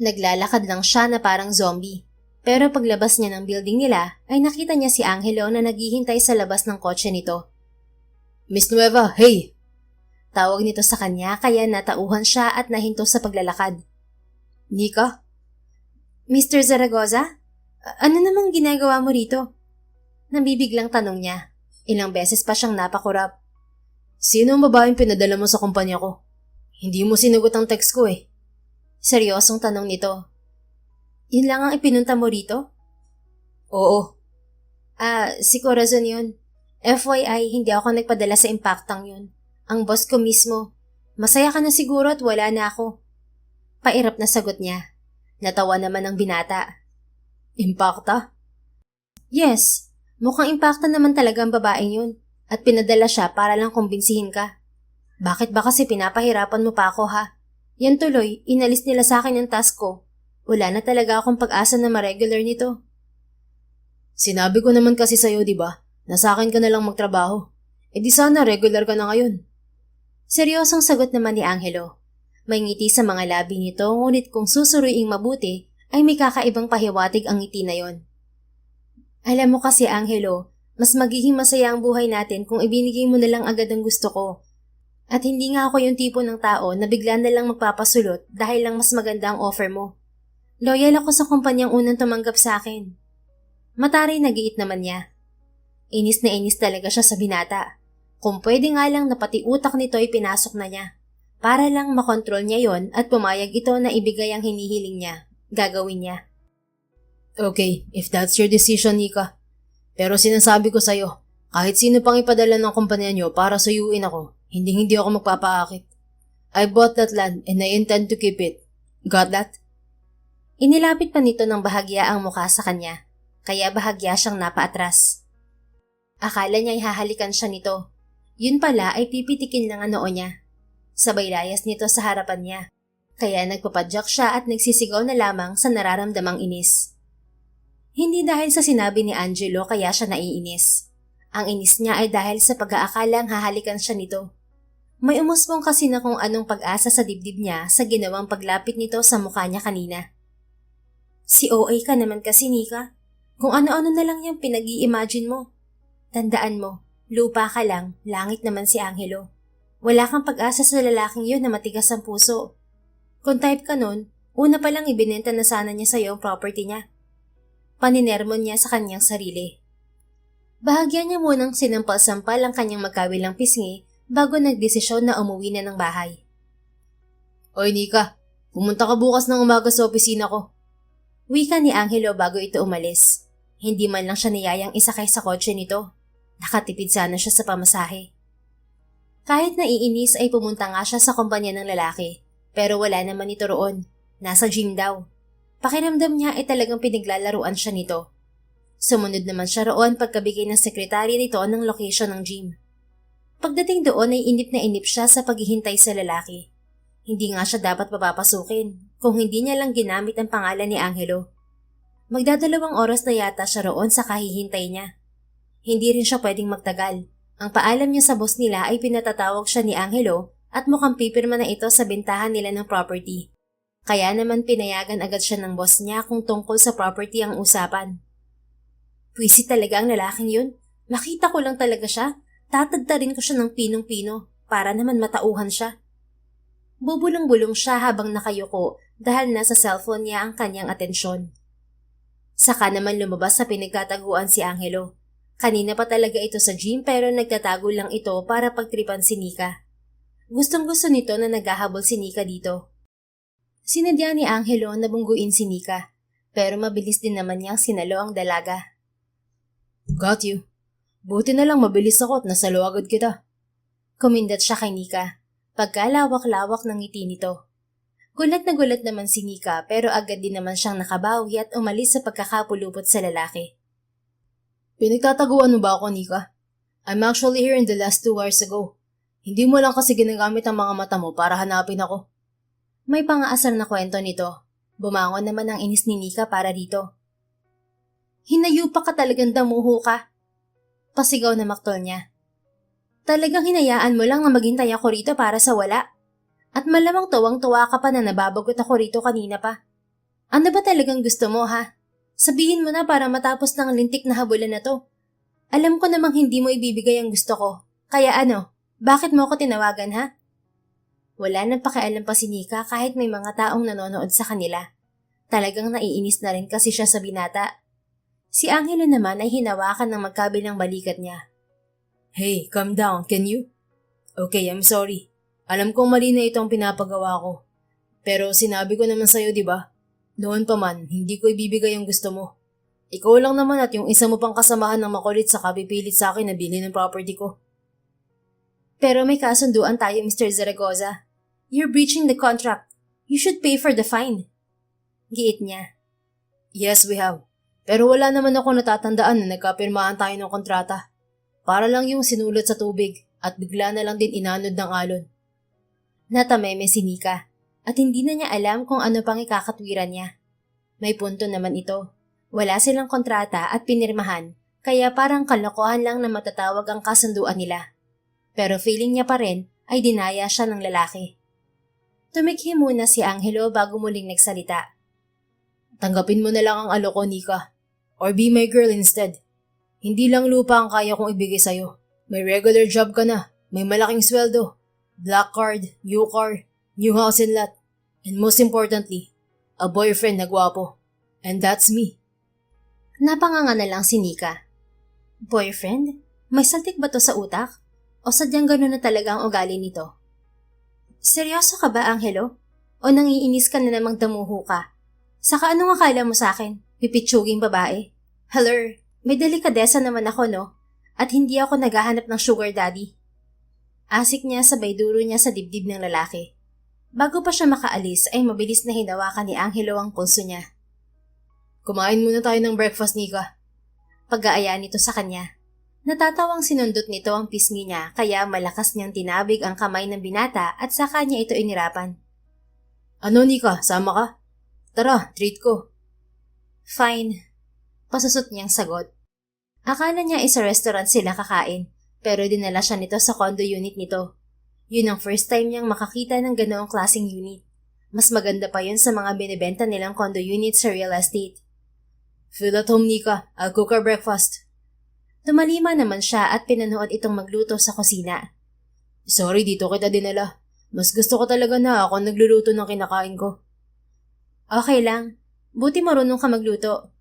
Naglalakad lang siya na parang zombie. Pero paglabas niya ng building nila ay nakita niya si Angelo na naghihintay sa labas ng kotse nito. Miss Nueva, hey! Tawag nito sa kanya kaya natauhan siya at nahinto sa paglalakad. Nika? Mr. Zaragoza? Ano namang ginagawa mo rito? Nabibiglang tanong niya. Ilang beses pa siyang napakurap. Sino ang babaeng pinadala mo sa kumpanya ko? Hindi mo sinagot ang text ko eh. Seryosong tanong nito. Yun lang ang ipinunta mo rito? Oo. Si Corazon yun. FYI, hindi ako nagpadala sa impactang yun. Ang boss ko mismo. Masaya ka na siguro at wala na ako. Pairap na sagot niya. Natawa naman ang binata. Impacta? Yes. Mukhang impacta naman talaga ang babaeng yun at pinadala siya para lang kumbinsihin ka. Bakit ba kasi pinapahirapan mo pa ako ha? Yan tuloy, inalis nila sa akin ang task ko. Wala na talaga akong pag-asa na ma-regular nito. Sinabi ko naman kasi sa'yo, di ba? Na sa akin ka na lang magtrabaho. E di sana regular ka na ngayon. Seryosong sagot naman ni Angelo. May ngiti sa mga labi nito ngunit kung susuruing mabuti ay may kakaibang pahiwatig ang ngiti na yon. Alam mo kasi Angelo, mas magiging masaya ang buhay natin kung ibinigay mo na lang agad ang gusto ko. At hindi nga ako yung tipo ng tao na bigla na lang magpapasulot dahil lang mas maganda ang offer mo. Loyal ako sa kumpanyang unang tumanggap sa akin. Mataray nagiit naman niya. Inis na inis talaga siya sa binata. Kung pwede nga lang na pati utak nito ay pinasok na niya. Para lang makontrol niya yon at pumayag ito na ibigay ang hinihiling niya. Gagawin niya. Okay, if that's your decision, Nika. Pero sinasabi ko sa'yo, kahit sino pang ipadala ng kumpanya nyo para suyuin ako, hindi ako magpapaakit. I bought that land and I intend to keep it. Got that? Inilapit pa nito ng bahagya ang mukha sa kanya, kaya bahagya siyang napaatras. Akala niya ay hahalikan siya nito. Yun pala ay pipitikin lang ang noo niya. Sabay layas nito sa harapan niya, kaya nagpapadyak siya at nagsisigaw na lamang sa nararamdamang inis. Hindi dahil sa sinabi ni Angelo kaya siya naiinis. Ang inis niya ay dahil sa pag-aakalang hahalikan siya nito. May umusbong kasi na kung anong pag-asa sa dibdib niya sa ginawang paglapit nito sa mukha niya kanina. Si OA ka naman kasi, Nika. Kung ano-ano na lang yung pinag-i-imagine mo. Tandaan mo, lupa ka lang, langit naman si Angelo. Wala kang pag-asa sa lalaking yun na matigas ang puso. Kung type ka nun, una pa lang ibinenta na sana niya sa'yo ang property niya. Paninermon niya sa kanyang sarili. Bahagya niya munang sinampal-sampal ang kanyang magkawilang pisngi bago nagdesisyon na umuwi na ng bahay. Oy, Nika, pumunta ka bukas ng umaga sa opisina ko. Wika ni Angelo bago ito umalis. Hindi man lang siya niyayang isakay sa kotse nito. Nakatipid sana siya sa pamasahe. Kahit naiinis ay pumunta nga siya sa kumpanya ng lalaki, pero wala naman ito roon. Nasa gym daw. Pakiramdam niya ay talagang pinaglalaruan siya nito. Sumunod naman siya roon pagkabigay ng sekretary nito ng location ng gym. Pagdating doon ay inip na inip siya sa paghihintay sa lalaki. Hindi nga siya dapat papapasukin kung hindi niya lang ginamit ang pangalan ni Angelo. Magdadalawang oras na yata siya roon sa kahihintay niya. Hindi rin siya pwedeng magtagal. Ang paalam niya sa boss nila ay pinatatawag siya ni Angelo at mukhang pipirma na ito sa bentahan nila ng property. Kaya naman pinayagan agad siya ng boss niya kung tungkol sa property ang usapan. Pwisit talaga ang lalaking yun. Makita ko lang talaga siya. Tatagtarin ko siya ng pinong-pino para naman matauhan siya. Bubulong-bulong siya habang nakayuko dahil nasa cellphone niya ang kanyang atensyon. Saka naman lumabas sa pinagtataguan si Angelo. Kanina pa talaga ito sa gym pero nagtatago lang ito para pagtripan si Nika. Gustong-gusto nito na naghahabol si Nika dito. Sinadya ni Angelo na bungguin si Nika, pero mabilis din naman niyang sinalo ang dalaga. Got you. Buti na lang mabilis ako at nasalo agad kita. Kumindat siya kay Nika. Pagkalawak-lawak ng ngiti nito. Gulat na gulat naman si Nika pero agad din naman siyang nakabawi at umalis sa pagkakapulupot sa lalaki. Pinagtataguan mo ba ako, Nika? I'm actually here in the last 2 hours ago. Hindi mo lang kasi ginagamit ang mga mata mo para hanapin ako. May pangaasar na kwento nito. Bumangon naman ang inis ni Nika para dito. Hinayupa ka talagang damuho ka. Pasigaw na maktol niya. Talagang hinayaan mo lang na maghintay ako rito para sa wala. At malamang tuwang-tuwa ka pa na nababagot ako rito kanina pa. Ano ba talagang gusto mo, ha? Sabihin mo na para matapos ng lintik na habulan na to. Alam ko namang hindi mo ibibigay ang gusto ko. Kaya ano, bakit mo ako tinawagan, ha? Wala nang pakialam pa si Nika kahit may mga taong nanonood sa kanila. Talagang naiinis na rin kasi siya sa binata. Si Angelo naman ay hinawakan ng magkabilang balikat niya. Hey, calm down, can you? Okay, I'm sorry. Alam kong mali na itong pinapagawa ko. Pero sinabi ko naman sa'yo, di ba? Noon pa man, hindi ko ibibigay ang gusto mo. Ikaw lang naman at yung isa mo pang kasamahan ng makulit sa kapipilit sa akin na bilhin ng property ko. Pero may kasunduan tayo, Mr. Zaragoza. You're breaching the contract. You should pay for the fine. Giit niya. Yes, we have. Pero wala naman ako natatandaan na nagkapirmahan tayo ng kontrata. Para lang yung sinulat sa tubig at bigla na lang din inanod ng alon. Natameme si Nika at hindi na niya alam kung ano pang ikakatwiran niya. May punto naman ito. Wala silang kontrata at pinirmahan kaya parang kalokohan lang na matatawag ang kasunduan nila. Pero feeling niya pa rin ay dinaya siya ng lalaki. Tumikhi muna si Angelo bago muling nagsalita. Tanggapin mo na lang ang alok ko, Nika. Or be my girl instead. Hindi lang lupa ang kaya kong ibigay sa'yo. May regular job ka na. May malaking sweldo. Black card, new car, new house and lot. And most importantly, A boyfriend na gwapo. And that's me. Napanganga na lang si Nika. Boyfriend? May saltik ba to sa utak? O sadyang gano'n na talaga ang ugali nito? Seryoso ka ba, Angelo? O nangiinis ka na namang damuho ka? Saka anong akala mo sa akin? Pipitsuging babae? Hello, may delikadesa naman ako, no? At hindi ako naghahanap ng sugar daddy. Asik niya sabay duro niya sa dibdib ng lalaki. Bago pa siya makaalis ay mabilis na hinawakan ni Angelo ang pulso niya. Kumain muna tayo ng breakfast, Nika. Pag-aaya nito sa kanya. Natatawang sinundot nito ang pisngi niya kaya malakas niyang tinabig ang kamay ng binata at saka niya ito inirapan. Ano, Nika? Sama ka? Tara, treat ko. Fine. Pasusot niyang sagot. Akala niya sa restaurant sila kakain, pero dinala siya nito sa condo unit nito. Yun ang first time niyang makakita ng ganoong klaseng unit. Mas maganda pa yun sa mga binibenta nilang condo unit sa real estate. Feel at home, Nika. I'll cook our breakfast. Tumalima naman siya at pinanood itong magluto sa kusina. Sorry, dito kita dinala. Mas gusto ko talaga na ako nagluluto ng kinakain ko. Okay lang. Buti marunong ka magluto.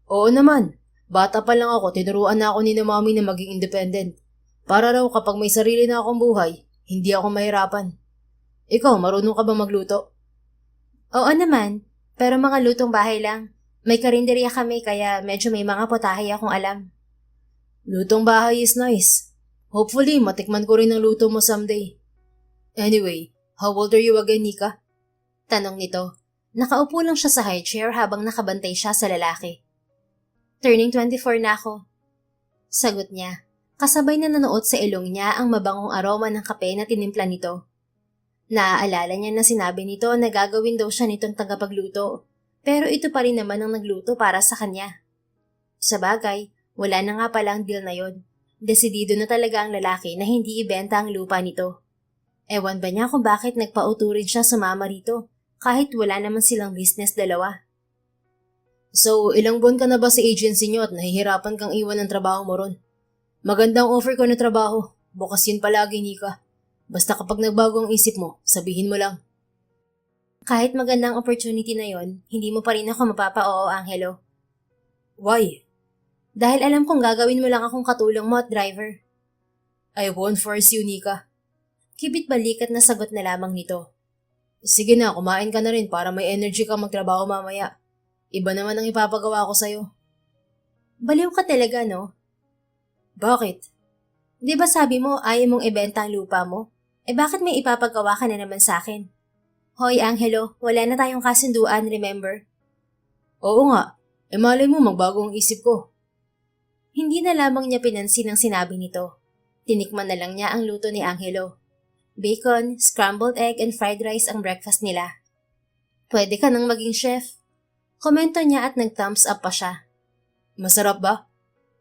Oo naman. Bata pa lang ako, tinuruan na ako ni na mami na maging independent. Para raw kapag may sarili na akong buhay, hindi ako mahirapan. Ikaw, marunong ka ba magluto? Oo naman, pero mga lutong bahay lang. May karinderya kami kaya medyo may mga potahe akong alam. Lutong bahay is nice. Hopefully, matikman ko rin ang luto mo someday. Anyway, how old are you again, Nika? Tanong nito. Nakaupo lang siya sa high chair habang nakabantay siya sa lalaki. Turning 24 na ako. Sagot niya. Kasabay na nanood sa ilong niya ang mabangong aroma ng kape na tinimpla nito. Naaalala niya na sinabi nito na gagawin daw siya nitong tagapagluto, pero ito pa rin naman ang nagluto para sa kanya. Sa bagay, wala na nga palang deal na yon. Desidido na talaga ang lalaki na hindi ibenta ang lupa nito. Ewan ba niya kung bakit nagpauto rin siya sumama rito, kahit wala naman silang business dalawa. So, ilang buwan ka na ba sa agency niyo at nahihirapan kang iwan ng trabaho mo ron? Magandang offer ko na trabaho. Bukas yun palagi, Nika. Basta kapag nagbago ang isip mo, sabihin mo lang. Kahit magandang opportunity na yon, hindi mo pa rin ako mapapa-oo, Angelo. Why? Dahil alam kong gagawin mo lang akong katulong mo at driver. I won't force you, Nika. Kibit balikat na sagot na lamang nito. Sige na, kumain ka na rin para may energy ka magtrabaho mamaya. Iba naman ang ipapagawa ko sa'yo. Baliw ka talaga, no? Bakit? Di ba sabi mo ayaw mong ibenta ang lupa mo? Bakit may ipapagawa ka na naman sa akin? Hoy, Angelo, wala na tayong kasunduan, remember? Oo nga. Malay mo magbago ang isip ko. Hindi na lamang niya pinansin ang sinabi nito. Tinikman na lang niya ang luto ni Angelo. Bacon, scrambled egg, and fried rice ang breakfast nila. Pwede ka nang maging chef. Komento niya at nag-thumbs up pa siya. Masarap ba?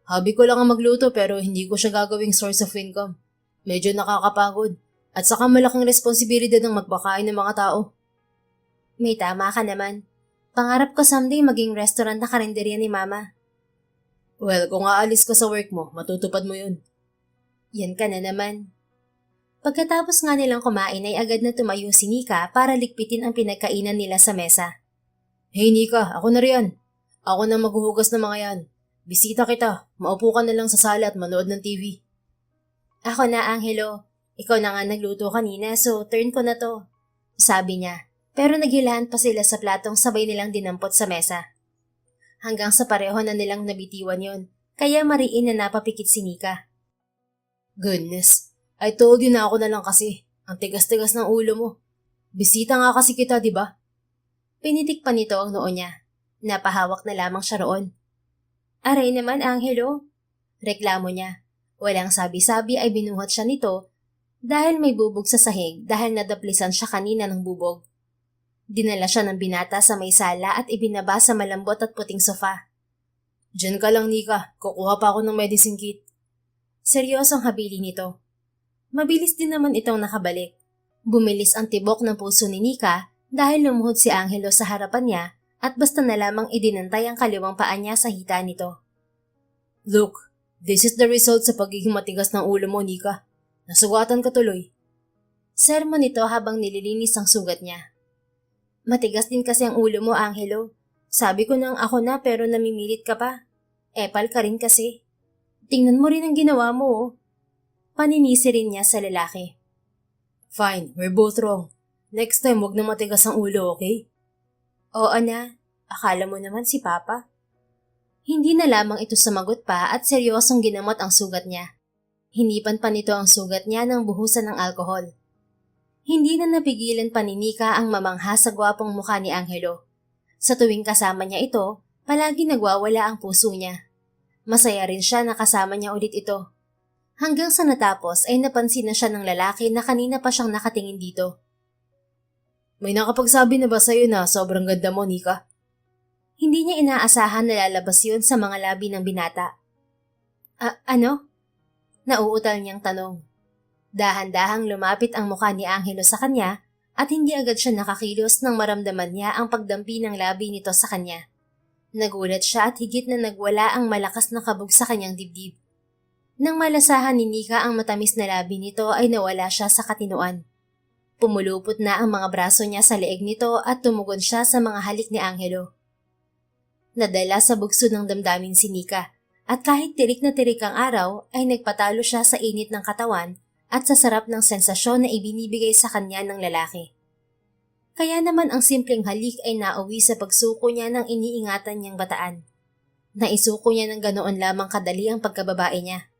Hobby ko lang ang magluto pero hindi ko siya gagawing source of income. Medyo nakakapagod. At saka malaking responsibilidad ng magpakain ng mga tao. May tama ka naman. Pangarap ko someday maging restaurant na karinderya ni Mama. Well, kung aalis ka sa work mo, matutupad mo yun. Yan ka na naman. Pagkatapos nga nilang kumain ay agad na tumayo si Nika para likpitin ang pinagkainan nila sa mesa. Hey Nika, ako na riyan. Ako na maghuhugas ng mga yan. Bisita kita. Maupo ka na lang sa sala at manood ng TV. Ako na, Angelo. Ikaw na nga nagluto kanina so turn ko na to. Sabi niya. Pero naghilahan pa sila sa platong sabay nilang dinampot sa mesa. Hanggang sa pareho na nilang nabitiwan yon, kaya mariin na napapikit si Nika. Goodness, I told you na ako na lang kasi. Ang tigas-tigas ng ulo mo. Bisita nga kasi kita, di ba? Pinitik pa nito ang noo niya. Napahawak na lamang siya roon. Aray naman, Angelo. Reklamo niya. Walang sabi-sabi ay binuhat siya nito dahil may bubog sa sahig dahil nadaplisan siya kanina ng bubog. Dinala siya ng binata sa may sala at ibinaba sa malambot at puting sofa. Diyan ka lang, Nika. Kukuha pa ako ng medicine kit. Seryosong habili nito. Mabilis din naman itong nakabalik. Bumilis ang tibok ng puso ni Nika dahil lumuhod si Angelo sa harapan niya at basta na lamang idinantay ang kaliwang paa niya sa hita nito. Look, this is the result sa pagiging matigas ng ulo mo, Nika. Nasugatan ka tuloy. Sermon nito habang nililinis ang sugat niya. Matigas din kasi ang ulo mo, Angelo. Sabi ko nang ako na pero namimilit ka pa. Epal ka rin kasi. Tingnan mo rin ang ginawa mo, oh. Paninisi rin niya sa lalaki. Fine, we're both wrong. Next time, wag na matigas ang ulo, okay? Oo na, akala mo naman si Papa. Hindi na lamang ito sumagot pa at seryosong ginamot ang sugat niya. Hinipan pa nito ang sugat niya ng buhusan ng alkohol. Hindi na napigilan pa ni Nika ang mamangha sa gwapong mukha ni Angelo. Sa tuwing kasama niya ito, palagi nagwawala ang puso niya. Masaya rin siya na kasama niya ulit ito. Hanggang sa natapos ay napansin na siya ng lalaki na kanina pa siyang nakatingin dito. May nakapagsabi na ba sa'yo na sobrang ganda mo, Nika? Hindi niya inaasahan na lalabas yun sa mga labi ng binata. Ano? Nauutal niyang tanong. Dahan-dahang lumapit ang mukha ni Angelo sa kanya at hindi agad siya nakakilos nang maramdaman niya ang pagdampi ng labi nito sa kanya. Nagulat siya at higit na nagwala ang malakas na kabog sa kanyang dibdib. Nang malasahan ni Nika ang matamis na labi nito ay nawala siya sa katinoan. Pumulupot na ang mga braso niya sa leeg nito at tumugon siya sa mga halik ni Angelo. Nadala sa bugso ng damdamin si Nika at kahit tirik na tirik ang araw ay nagpatalo siya sa init ng katawan at sa sarap ng sensasyon na ibinibigay sa kanya ng lalaki. Kaya naman ang simpleng halik ay nauwi sa pagsuko niya ng iniingatan niyang bataan. Naisuko niya ng ganoon lamang kadali ang pagkababae niya.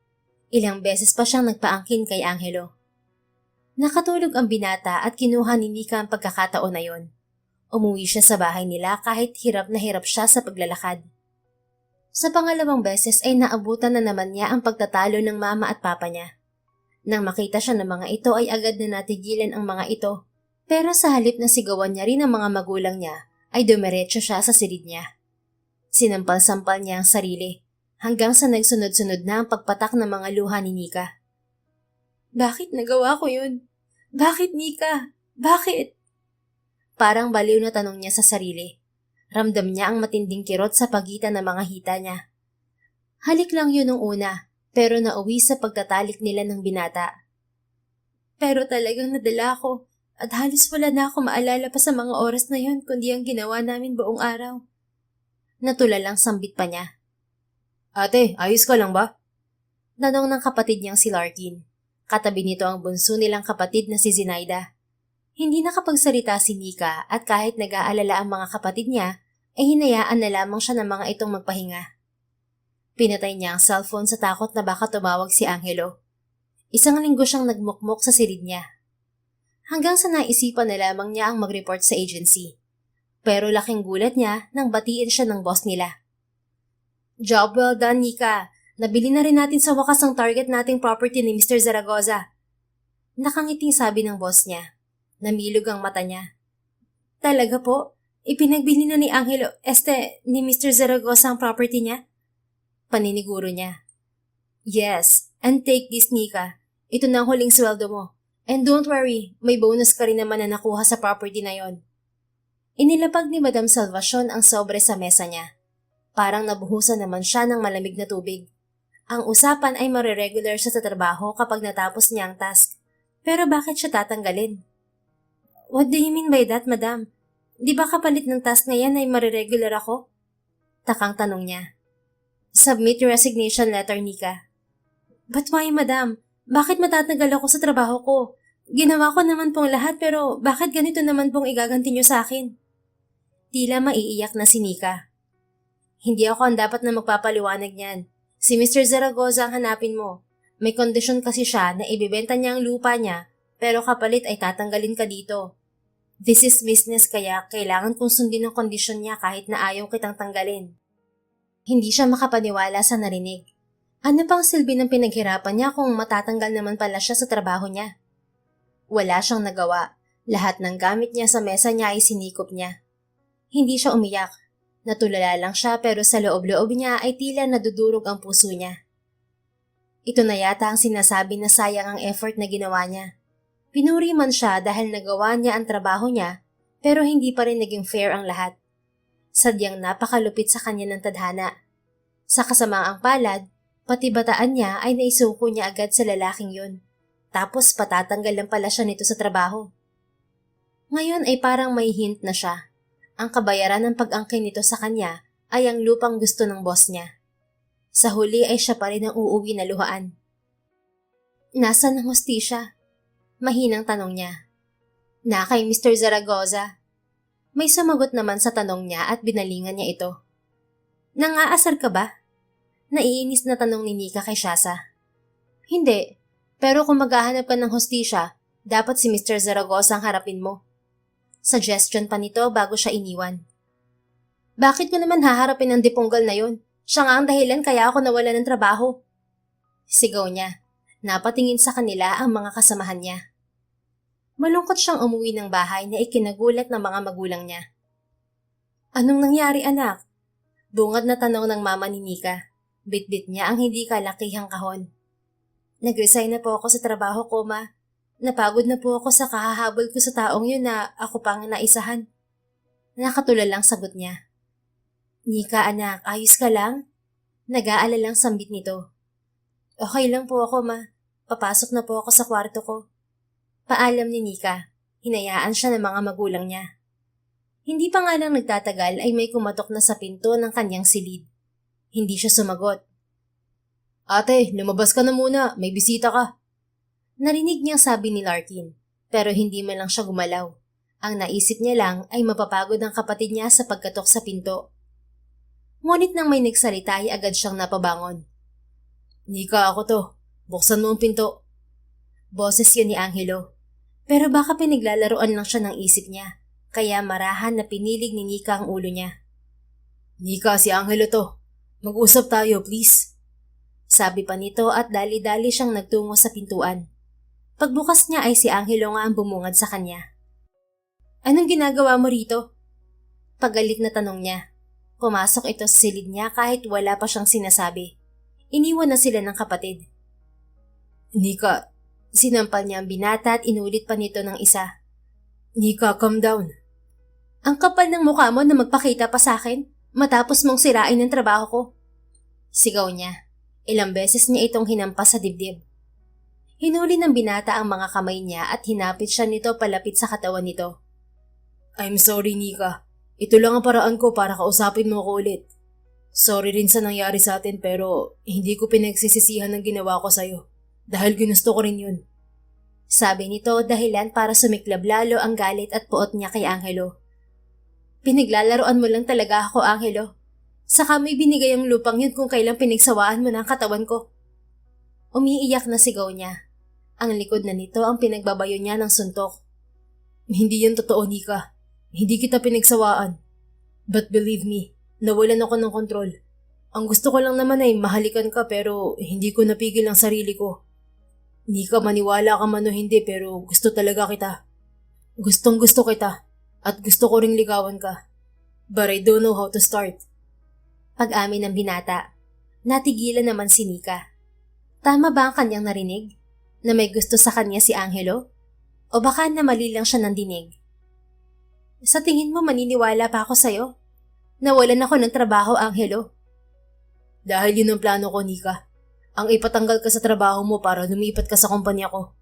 Ilang beses pa siyang nagpaangkin kay Angelo. Nakatulog ang binata at kinuha ni Nika ang pagkakataon na yon. Umuwi siya sa bahay nila kahit hirap na hirap siya sa paglalakad. Sa pangalawang beses ay naabutan na naman niya ang pagtatalo ng mama at papa niya. Nang makita siya ng mga ito ay agad na natigilan ang mga ito. Pero sa halip na sigawan niya rin ang mga magulang niya ay dumiretso siya sa silid niya. Sinampal-sampal niya ang sarili hanggang sa nagsunod-sunod na ang pagpatak ng mga luha ni Nika. Bakit nagawa ko yun? Bakit, Nika? Bakit? Parang baliw na tanong niya sa sarili. Ramdam niya ang matinding kirot sa pagitan ng mga hita niya. Halik lang yun nung una, pero nauwi sa pagtatalik nila ng binata. Pero talagang nadala ko at halos wala na ako maalala pa sa mga oras na yun kundi ang ginawa namin buong araw. Natulalang sambit pa niya. Ate, ayos ka lang ba? Tanong ng kapatid niyang si Larkin. Katabi nito ang bunso nilang kapatid na si Zinaida. Hindi nakapagsalita si Nika at kahit nag-aalala ang mga kapatid niya, ay hinayaan na lamang siya ng mga itong magpahinga. Pinatay niya ang cellphone sa takot na baka tumawag si Angelo. Isang linggo siyang nagmukmok sa silid niya. Hanggang sa naisipan na lamang niya ang mag-report sa agency. Pero laking gulat niya nang batiin siya ng boss nila. Job well done, Nika. Nabili na rin natin sa wakas ang target nating property ni Mr. Zaragoza. Nakangiting sabi ng boss niya. Namilog ang mata niya. Talaga po? Ipinagbili na ni Angelo, ni Mr. Zaragoza ang property niya? Paniniguro niya. Yes, and take this, Nika. Ito na ang huling sweldo mo. And don't worry, may bonus ka rin naman na nakuha sa property na yon. Inilapag ni Madam Salvacion ang sobre sa mesa niya. Parang nabuhusan naman siya ng malamig na tubig. Ang usapan ay mariregular siya sa trabaho kapag natapos niya ang task. Pero bakit siya tatanggalin? What do you mean by that, madam? Di ba kapalit ng task na yan ay mariregular ako? Takang tanong niya. Submit your resignation letter, Nika. But why, madam? Bakit matatanggal ako sa trabaho ko? Ginawa ko naman pong lahat pero bakit ganito naman pong igaganti niyo sa akin? Tila maiiyak na si Nika. Hindi ako ang dapat na magpapaliwanag niyan. Si Mr. Zaragoza ang hanapin mo. May kondisyon kasi siya na ibibenta niya ang lupa niya pero kapalit ay tatanggalin ka dito. This is business kaya kailangan kong sundin ang kondisyon niya kahit na ayaw kitang tanggalin. Hindi siya makapaniwala sa narinig. Ano pang silbi ng pinaghirapan niya kung matatanggal naman pala siya sa trabaho niya? Wala siyang nagawa. Lahat ng gamit niya sa mesa niya ay sinikop niya. Hindi siya umiyak. Natulala lang siya pero sa loob-loob niya ay tila nadudurog ang puso niya. Ito na yata ang sinasabi na sayang ang effort na ginawa niya. Pinuri man siya dahil nagawa niya ang trabaho niya pero hindi pa rin naging fair ang lahat. Sadyang napakalupit sa kanya ng tadhana. Sa kasamaang palad, pati bataan niya ay naisuko niya agad sa lalaking yun. Tapos patatanggal lang pala siya nito sa trabaho. Ngayon ay parang may hint na siya. Ang kabayaran ng pag-angkin nito sa kanya ay ang lupang gusto ng boss niya. Sa huli ay siya pa rin ang uuwi na luhaan. Nasaan ang hustisya? Mahinang tanong niya. Na kay Mr. Zaragoza. May sumagot naman sa tanong niya at binalingan niya ito. Nangaasar ka ba? Naiinis na tanong ni Nika kay Shasa. Hindi, pero kung maghahanap ka ng hustisya, dapat si Mr. Zaragoza ang harapin mo. Suggestion pa nito bago siya iniwan. Bakit ko naman haharapin ang dipunggal na yon? Siya nga ang dahilan kaya ako nawala ng trabaho. Sigaw niya. Napatingin sa kanila ang mga kasamahan niya. Malungkot siyang umuwi ng bahay na ikinagulat ng mga magulang niya. Anong nangyari anak? Bungad na tanong ng mama ni Nika. Bitbit niya ang hindi kalakihang kahon. Nag-resign na po ako sa trabaho ko, ma. Napagod na po ako sa kahahabol ko sa taong yun na ako pang naisahan. Nakatulalang sagot niya. Nika anak, ayos ka lang? Nag-aalalang sambit nito. Okay lang po ako, ma. Papasok na po ako sa kwarto ko. Paalam ni Nika. Hinayaan siya ng mga magulang niya. Hindi pa nga lang nagtatagal ay may kumatok na sa pinto ng kanyang silid. Hindi siya sumagot. Ate, lumabas ka na muna. May bisita ka. Narinig niyang sabi ni Larkin, pero hindi man lang siya gumalaw. Ang naisip niya lang ay mapapagod ang kapatid niya sa pagkatok sa pinto. Ngunit nang may nagsalita ay agad siyang napabangon. Nika, ako to. Buksan mo ang pinto. Boses yun ni Angelo. Pero baka pinaglalaroan lang siya ng isip niya, kaya marahan na pinilig ni Nika ang ulo niya. Nika, si Angelo to. Mag-usap tayo, please. Sabi pa nito at dali-dali siyang nagtungo sa pintuan. Pagbukas niya ay si Angelo nga ang bumungad sa kanya. Anong ginagawa mo rito? Pagalit na tanong niya. Pumasok ito sa silid niya kahit wala pa siyang sinasabi. Iniwan na sila ng kapatid. Nika, sinampal niya ang binata at inulit pa nito ng isa. Nika, calm down. Ang kapal ng mukha mo na magpakita pa sa akin matapos mong sirain ang trabaho ko. Sigaw niya. Ilang beses niya itong hinampas sa dibdib. Hinuli ng binata ang mga kamay niya at hinapit siya nito palapit sa katawan nito. I'm sorry, Nika. Ito lang ang paraan ko para kausapin mo ko ulit. Sorry rin sa nangyari sa atin pero hindi ko pinagsisisihan ang ginawa ko sa'yo. Dahil ginusto ko rin yun. Sabi nito dahilan para sumiklab lalo ang galit at puot niya kay Angelo. Pinaglalaroan mo lang talaga ako, Angelo. Saka may binigay ang lupang yun kung kailang pinagsawaan mo ng katawan ko. Umiiyak na sigaw niya. Ang likod na nito ang pinagbabayo niya ng suntok. Hindi yan totoo, Nika. Hindi kita pinagsawaan. But believe me, nawalan ako ng kontrol. Ang gusto ko lang naman ay mahalikan ka pero hindi ko napigil ang sarili ko. Nika, maniwala ka man o hindi pero gusto talaga kita. Gustong gusto kita at gusto ko ring ligawan ka. But I don't know how to start. Pag-amin ng binata, natigilan naman si Nika. Tama ba ang kanyang narinig? Na may gusto sa kanya si Angelo? O baka namali lang siya ng dinig? Sa tingin mo maniniwala pa ako sa'yo? Nawalan ako ng trabaho, Angelo. Dahil yun ang plano ko, Nika. Ang ipatanggal ka sa trabaho mo para lumipat ka sa kumpanya ko.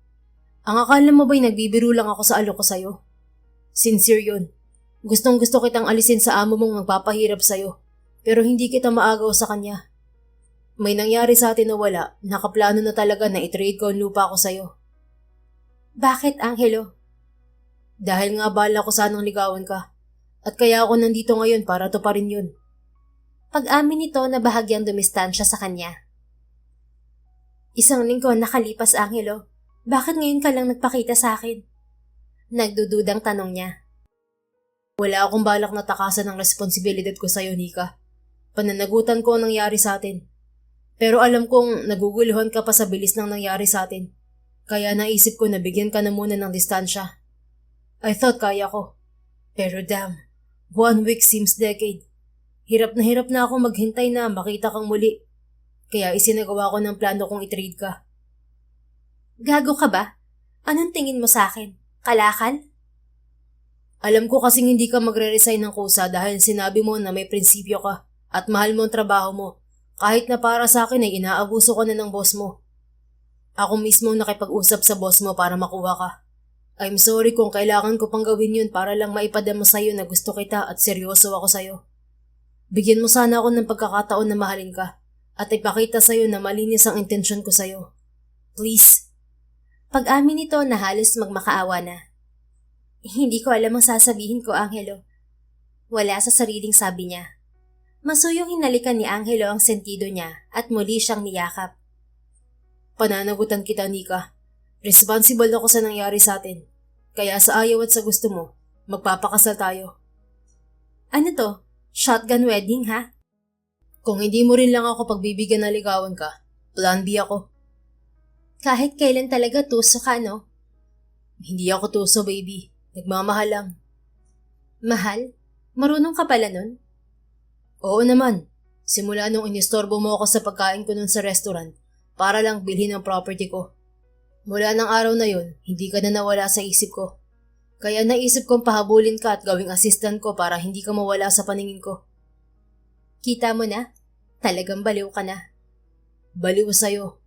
Ang akala mo ba'y nagbibiro lang ako sa alok ko sa'yo? Sincere yun. Gustong gusto kitang alisin sa amo mong magpapahirap sa'yo, pero hindi kita maagaw sa kanya. May nangyari sa atin na wala, nakaplano na talaga na i-trade ko ang lupa ko sa'yo. Bakit, Angelo? Dahil nga bala ko sanang ligawan ka, at kaya ako nandito ngayon para to pa rin yun. Pag-amin nito na bahagyang dumistansya sa kanya. Isang linggo nakalipas, Angelo. Bakit ngayon ka lang nagpakita sa akin? Nagdududang tanong niya. Wala akong balak na takasan ng responsibilidad ko sa'yo, Nika. Pananagutan ko ang nangyari sa atin. Pero alam kong naguguluhan ka pa sa bilis ng nangyari sa atin. Kaya naisip ko na bigyan ka na muna ng distansya. I thought kaya ko. Pero damn, 1 week seems decade. Hirap na ako maghintay na makita kang muli. Kaya isinagawa ko ng plano kong i-trade ka. Gago ka ba? Anong tingin mo sa akin? Kalakal? Alam ko kasing hindi ka magre-resign ng kusa dahil sinabi mo na may prinsipyo ka at mahal mo ang trabaho mo. Kahit na para sa akin ay inaabuso ka na ng boss mo. Ako mismo nakipag-usap sa boss mo para makuha ka. I'm sorry kung kailangan ko pang gawin yun para lang maipadama sa'yo na gusto kita at seryoso ako sa'yo. Bigyan mo sana ako ng pagkakataon na mahalin ka at ipakita sa'yo na malinis ang intensyon ko sa'yo. Please. Pag-amin nito na halos magmakaawa na. Hindi ko alam ang sasabihin ko, Angelo. Wala sa sariling sabi niya. Masuyong hinalikan ni Angelo ang sentido niya at muli siyang niyakap. Pananagutan kita, Nika. Responsible ako sa nangyari sa atin. Kaya sa ayaw at sa gusto mo, magpapakasal tayo. Ano to? Shotgun wedding, ha? Kung hindi mo rin lang ako pagbibigyan na ligawan ka, plan B ako. Kahit kailan talaga tuso ka, no? Hindi ako tuso, baby. Nagmamahal lang. Mahal? Marunong ka pala nun? Oo naman. Simula nung inistorbo mo ako sa pagkain ko nun sa restaurant para lang bilhin ang property ko. Mula ng araw na yun, hindi ka na nawala sa isip ko. Kaya naisip kong pahabulin ka at gawing assistant ko para hindi ka mawala sa paningin ko. Kita mo na? Talagang baliw ka na. Baliw sa'yo.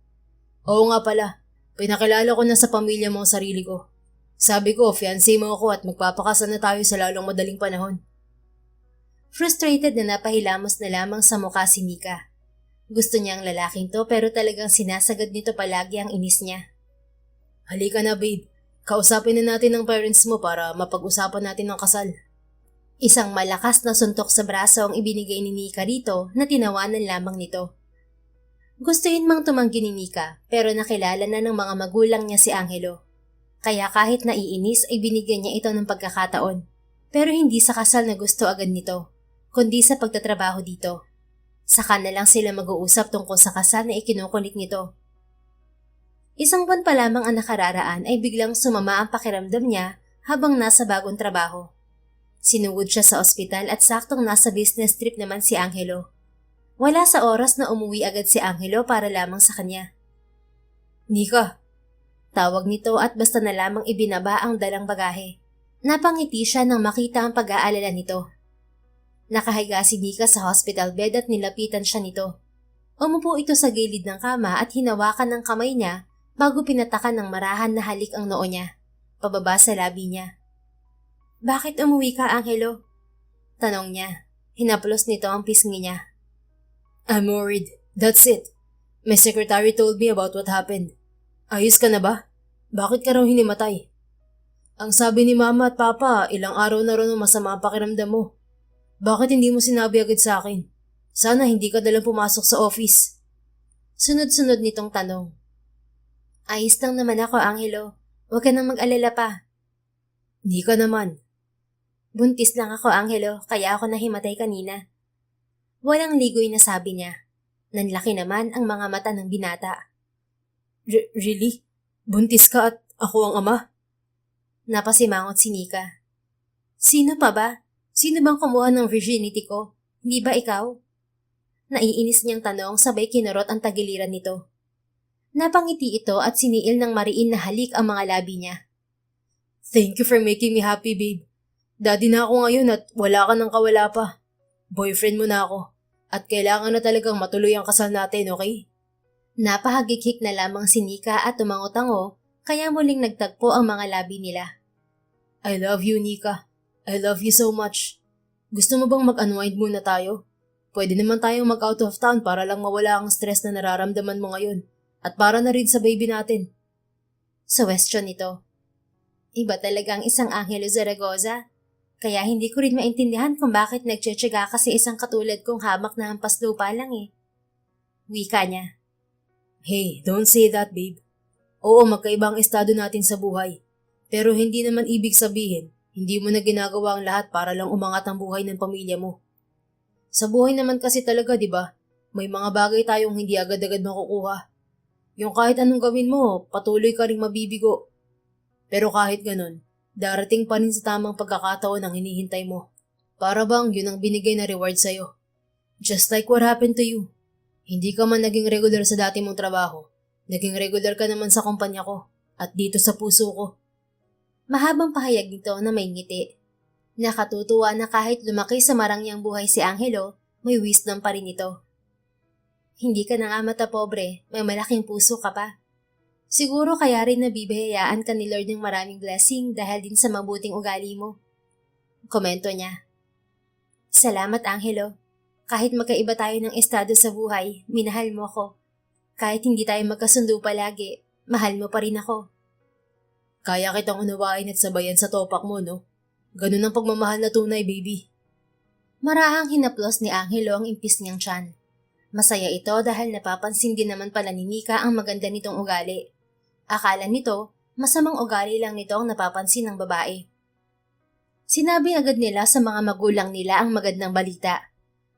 Oo nga pala, pinakilala ko na sa pamilya mo ang sarili ko. Sabi ko, fiancé mo ako at magpapakasal na tayo sa lalong madaling panahon. Frustrated na napahilamos na lamang sa mukha si Nika. Gusto niya ang lalaking to pero talagang sinasagad nito palagi ang inis niya. Halika na, babe. Kausapin na natin ang parents mo para mapag-usapan natin ang kasal. Isang malakas na suntok sa braso ang ibinigay ni Nika rito na tinawanan lamang nito. Gustuin mang tumanggi ni Nika pero nakilala na ng mga magulang niya si Angelo. Kaya kahit naiinis ay binigyan niya ito ng pagkakataon. Pero hindi sa kasal na gusto agad nito, kundi sa pagtatrabaho dito. Saka na lang sila mag-uusap tungkol sa kasal na ikinukulit nito. Isang buwan pa lamang ang nakararaan ay biglang sumama ang pakiramdam niya habang nasa bagong trabaho. Sinugod siya sa ospital at saktong nasa business trip naman si Angelo. Wala sa oras na umuwi agad si Angelo para lamang sa kanya. Nika. Tawag nito at basta na lamang ibinaba ang dalang bagahe. Napangiti siya nang makita ang pag-aalala nito. Nakahiga si Nika sa hospital bed at nilapitan siya nito. Umupo ito sa gilid ng kama at hinawakan ng kamay niya bago pinatakan ng marahan na halik ang noo niya, pababa sa labi niya. Bakit umuwi ka, Angelo? Tanong niya. Hinaplos nito ang pisngi niya. I'm worried. That's it. My secretary told me about what happened. Ayos ka na ba? Bakit ka raw hinimatay? Ang sabi ni Mama at Papa, ilang araw na raw ng masama ang pakiramdam mo. Bakit hindi mo sinabi agad sa akin? Sana hindi ka dalang pumasok sa office. Sunod-sunod nitong tanong. Ayos lang naman ako, Angelo. Huwag ka nang mag-alala pa. Hindi ka naman. Buntis lang ako, Angelo, kaya ako nahimatay kanina. Walang ligoy na sabi niya. Nanlaki naman ang mga mata ng binata. Really? Buntis ka at ako ang ama? Napasimangot si Nika. Sino pa ba? Sino bang kumuha ng virginity ko? Hindi ba ikaw? Naiinis niyang tanong sabay kinurot ang tagiliran nito. Napangiti ito at siniil ng mariin na halik ang mga labi niya. Thank you for making me happy, babe. Daddy na ako ngayon at wala ka nang kawala pa. Boyfriend mo na ako. At kailangan na talagang matuloy ang kasal natin, okay? Napahagighik na lamang si Nika at tumango-tango kaya muling nagtagpo ang mga labi nila. I love you, Nika. I love you so much. Gusto mo bang mag-unwind muna tayo? Pwede naman tayong mag-out of town para lang mawala ang stress na nararamdaman mo ngayon. At para na rin sa baby natin. Suwestyon nito. Iba talaga ang isang Angelo Zaragoza. Kaya hindi ko rin maintindihan kung bakit nagtsatsaga kasi isang katulad kong hamak na hampas lupa lang eh. Wika niya. Hey, don't say that, babe. Oo, magkaiba ang estado natin sa buhay. Pero hindi naman ibig sabihin, hindi mo na ginagawa ang lahat para lang umangat ang buhay ng pamilya mo. Sa buhay naman kasi talaga, di ba? May mga bagay tayong hindi agad-agad makukuha. Yung kahit anong gawin mo, patuloy ka ring mabibigo. Pero kahit ganun, darating pa rin sa tamang pagkakataon ang hinihintay mo. Para bang yun ang binigay na reward sa'yo. Just like what happened to you. Hindi ka man naging regular sa dati mong trabaho. Naging regular ka naman sa kumpanya ko at dito sa puso ko. Mahabang pahayag nito na may ngiti. Nakatutuwa na kahit lumaki sa marangyang buhay si Angelo, may wisdom pa rin ito. Hindi ka na nga mata pobre, may malaking puso ka pa. Siguro kaya rin nabibihayaan ka ni Lord ng maraming blessing dahil din sa mabuting ugali mo. Komento niya. Salamat, Angelo. Kahit magkaiba tayo ng estado sa buhay, minahal mo ako. Kahit hindi tayo magkasundo palagi, mahal mo pa rin ako. Kaya kitang unawain at sabayan sa topak mo, no? Ganun ang pagmamahal na tunay, baby. Marahang hinaplos ni Angelo ang impis niyang tiyan. Masaya ito dahil napapansin din naman pala ni Nika ang maganda nitong ugali. Akala nito, masamang ugali lang nito ang napapansin ng babae. Sinabi agad nila sa mga magulang nila ang magandang balita.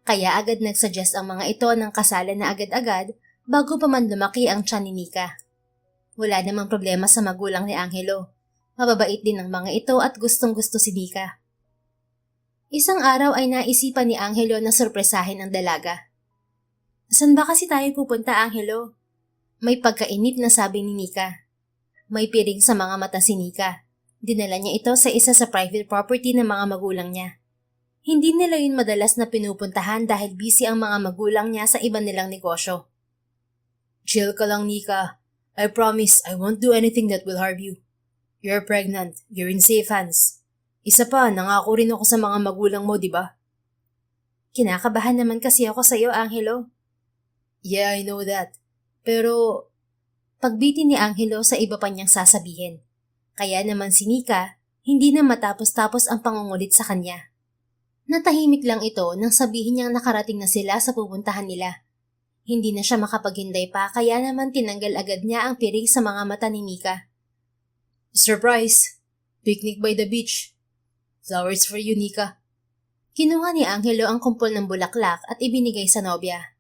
Kaya agad nagsuggest ang mga ito ng kasalan na agad-agad bago pa man lumaki ang tiyan ni Nika. Wala namang problema sa magulang ni Angelo. Mababait din ang mga ito at gustong-gusto si Nika. Isang araw ay naisipan ni Angelo na sorpresahin ang dalaga. Saan ba kasi tayo pupunta, Angelo? May pagkainip na sabi ni Nika. May piring sa mga mata si Nika. Dinala niya ito sa isa sa private property ng mga magulang niya. Hindi nila yun madalas na pinupuntahan dahil busy ang mga magulang niya sa iba nilang negosyo. Chill ka lang, Nika. I promise I won't do anything that will harm you. You're pregnant. You're in safe hands. Isa pa, nangako rin ako sa mga magulang mo, di ba? Kinakabahan naman kasi ako sa iyo, Angelo. Yeah, I know that. Pero, pagbiti ni Angelo sa iba pa niyang sasabihin. Kaya naman si Nika, hindi na matapos-tapos ang pangungulit sa kanya. Natahimik lang ito nang sabihin niyang nakarating na sila sa pupuntahan nila. Hindi na siya makapaghintay pa kaya naman tinanggal agad niya ang piring sa mga mata ni Nika. surprise! Picnic by the beach. Flowers for you, Nika. Kinuha ni Angelo ang kumpol ng bulaklak at ibinigay sa nobya.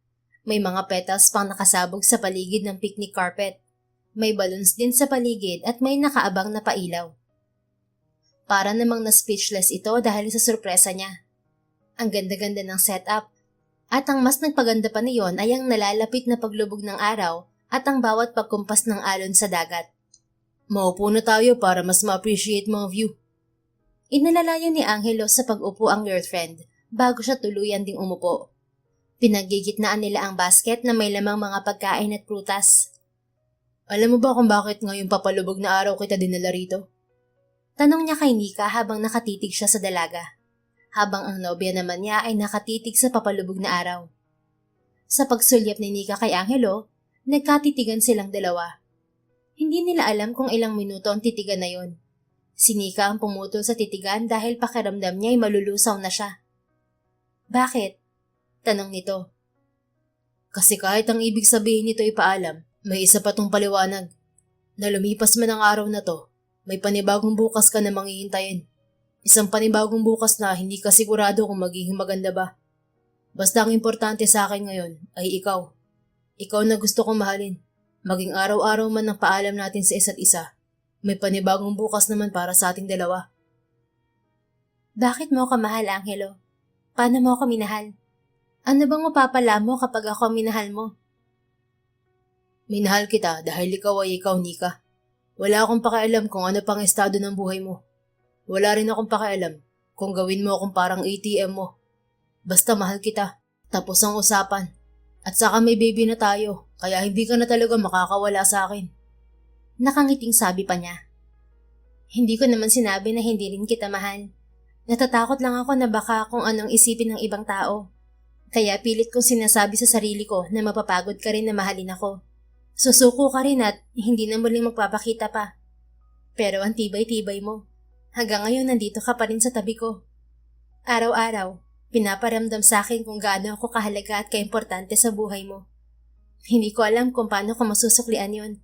May mga petals pang nakasabog sa paligid ng picnic carpet. May balloons din sa paligid at may nakaabang na pailaw. Para namang na-speechless ito dahil sa sorpresa niya. Ang ganda-ganda ng setup. At ang mas nagpaganda pa niyon ay ang nalalapit na paglubog ng araw at ang bawat pagkumpas ng alon sa dagat. Maupo na tayo para mas ma-appreciate mga view. Inalalayo ni Angelo sa pag-upo ang girlfriend bago siya tuluyan ding umupo. Pinaggigitnaan nila ang basket na may lamang mga pagkain at prutas. Alam mo ba kung bakit ngayong papalubog na araw kita dinala rito? Tanong niya kay Nika habang nakatitig siya sa dalaga. Habang ang nobya naman niya ay nakatitig sa papalubog na araw. Sa pagsulyap ni Nika kay Angelo, nagkatitigan silang dalawa. Hindi nila alam kung ilang minuto ang titigan na yon. Si Nika ang pumutol sa titigan dahil pakiramdam niya ay malulusaw na siya. Bakit? Tanong nito. Kasi kahit ang ibig sabihin nito ay paalam, may isa pa tong paliwanag. Na lumipas man ang araw na to, may panibagong bukas ka na manghihintayin. Isang panibagong bukas na hindi ka sigurado kung magiging maganda ba. Basta ang importante sa akin ngayon ay ikaw. Ikaw na gusto kong mahalin. Maging araw-araw man ang paalam natin sa isa't isa. May panibagong bukas naman para sa ating dalawa. Bakit mo ako mahal, Angelo? Paano mo ako minahal? Ano bang mapapala mo kapag ako minahal mo? Minahal kita dahil ikaw ay ikaw, Nika. Wala akong pakialam kung ano pang estado ng buhay mo. Wala rin akong pakialam kung gawin mo akong parang ATM mo. Basta mahal kita. Tapos ang usapan. At saka may baby na tayo, kaya hindi ka na talaga makakawala sa akin. Nakangiting sabi pa niya. Hindi ko naman sinabi na hindi rin kita mahal. Natatakot lang ako na baka kung anong isipin ng ibang tao. Kaya pilit kong sinasabi sa sarili ko na mapapagod ka rin na mahalin ako. Susuko ka rin at hindi na muling magpapakita pa. Pero ang tibay-tibay mo. Hanggang ngayon nandito ka pa rin sa tabi ko. Araw-araw, pinaparamdam sa akin kung gaano ako kahalaga at kaimportante sa buhay mo. Hindi ko alam kung paano ko masusuklian yon.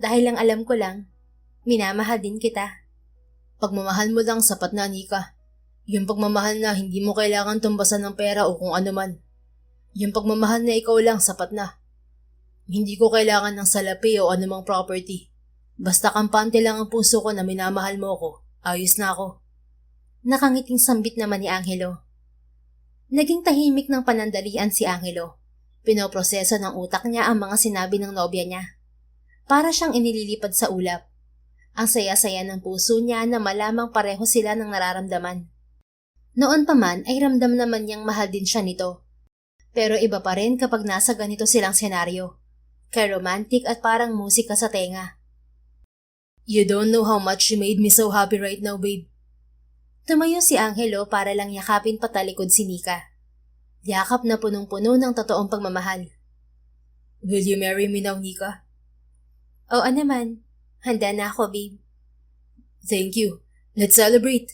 Dahil lang alam ko lang, minamahal din kita. Pagmamahal mo lang sapat na, Nika. Yung pagmamahal na hindi mo kailangan tumbasan ng pera o kung ano man. Yung pagmamahal na ikaw lang sapat na. Hindi ko kailangan ng salapi o anumang property. Basta kampante lang ang puso ko na minamahal mo ko. Ayos na ako. Nakangiting sambit naman ni Angelo. Naging tahimik ng panandalian si Angelo. Pinoproseso ng utak niya ang mga sinabi ng nobya niya. Para siyang inililipad sa ulap. Ang saya-saya ng puso niya na malamang pareho sila ng nararamdaman. Noon pa man ay ramdam naman niyang mahal din siya nito. Pero iba pa rin kapag nasa ganito silang senaryo. Kay romantic at parang musika sa tenga. You don't know how much you made me so happy right now, babe. Tumayo si Angelo para lang yakapin patalikod si Nika. Yakap na punong-puno ng totoong pagmamahal. Will you marry me now, Nika? Oo naman. Handa na ako, babe. Thank you. Let's celebrate.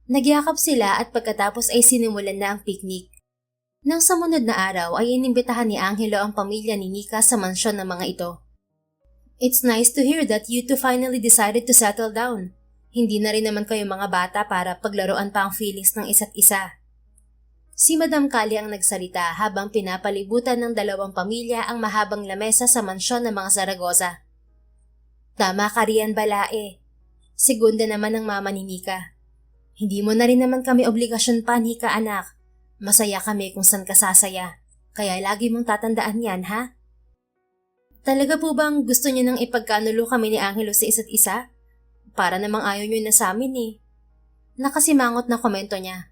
Nagyakap sila at pagkatapos ay sinimulan na ang picnic. Nang sumunod na araw ay inimbitahan ni Angelo ang pamilya ni Nika sa mansyon ng mga ito. It's nice to hear that you two finally decided to settle down. Hindi na rin naman kayo mga bata para paglaruan pa ang feelings ng isa't isa. Si Madam Kali ang nagsalita habang pinapalibutan ng dalawang pamilya ang mahabang lamesa sa mansyon ng mga Zaragoza. Tama ka riyan, Balae. Segunda naman ang mama ni Nika. Hindi mo na rin naman kami obligasyon pa, Nika anak. Masaya kami kung saan ka sasaya. Kaya lagi mong tatandaan yan, ha? Talaga po bang gusto niyo nang ipagkanulo kami ni Angelo sa isa't isa? Para namang ayaw niyo na sa amin eh. Nakasimangot na komento niya.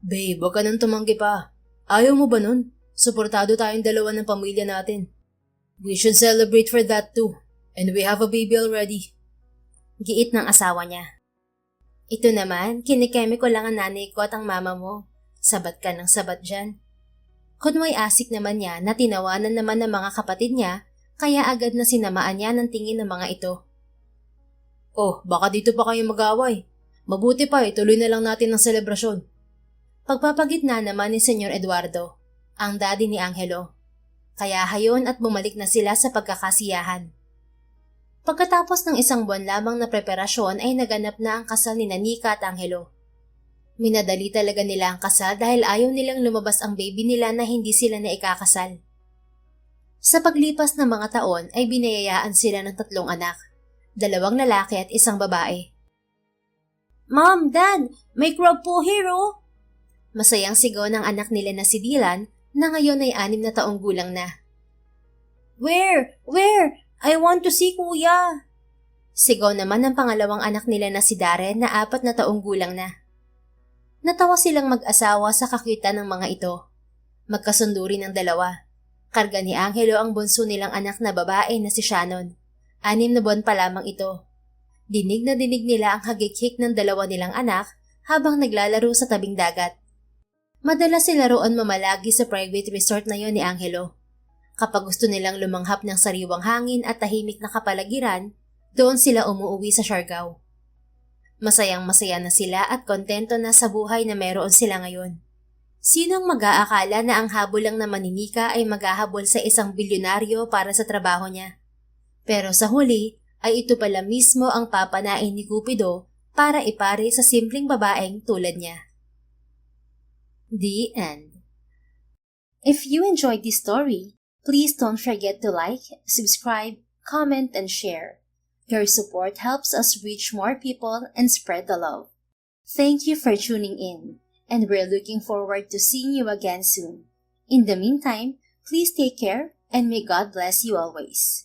Babe, wag ka nang tumanggi pa. Ayaw mo ba nun? Suportado tayong dalawa ng pamilya natin. We should celebrate for that too. And we have a baby already. Giit ng asawa niya. Ito naman, kinikeme ko lang ang nanay ko at ang mama mo. Sabat ka ng sabat dyan. Kunway asik naman niya na tinawanan naman ng mga kapatid niya, kaya agad na sinamaan niya ng tingin ng mga ito. Oh, baka dito pa kayo mag-away. Mabuti pa, ituloy na lang natin ang selebrasyon. Pagpapagitna naman ni Senyor Eduardo, ang daddy ni Angelo. Kaya hayon at bumalik na sila sa pagkakasiyahan. Pagkatapos ng isang buwan lamang na preparasyon ay naganap na ang kasal ni Nika at Angelo. Minadali talaga nila ang kasal dahil ayaw nilang lumabas ang baby nila na hindi sila na ikakasal. Sa paglipas ng mga taon ay binayayaan sila ng 3 anak, 2 lalaki at 1 babae. Mom, Dad, may crab po here oh! Masayang sigaw ng anak nila na si Dylan na ngayon ay 6 na taong gulang na. Where? Where? I want to see Kuya! Sigaw naman ng pangalawang anak nila na si Darren na 4 na taong gulang na. Natawa silang mag-asawa sa kakita ng mga ito. Magkasundo rin ang 2. Karga ni Angelo ang bunso nilang anak na babae na si Shannon. 6 na buwan pa lamang ito. Dinig na dinig nila ang hagik-hik ng 2 nilang anak habang naglalaro sa tabing dagat. Madalas sila roon mamalagi sa private resort na yon ni Angelo. Kapag gusto nilang lumanghap ng sariwang hangin at tahimik na kapalagiran, doon sila umuuwi sa Siargao. Masayang-masaya na sila at kontento na sa buhay na meron sila ngayon. Sinong mag-aakala na ang habol lang naman ni Nika ay maghahabol sa isang bilyonaryo para sa trabaho niya? Pero sa huli ay ito pala mismo ang papanain ni Cupido para ipare sa simpleng babaeng tulad niya. The end. If you enjoyed this story, please don't forget to like, subscribe, comment, and share. Your support helps us reach more people and spread the love. Thank you for tuning in, and we're looking forward to seeing you again soon. In the meantime, please take care and may God bless you always.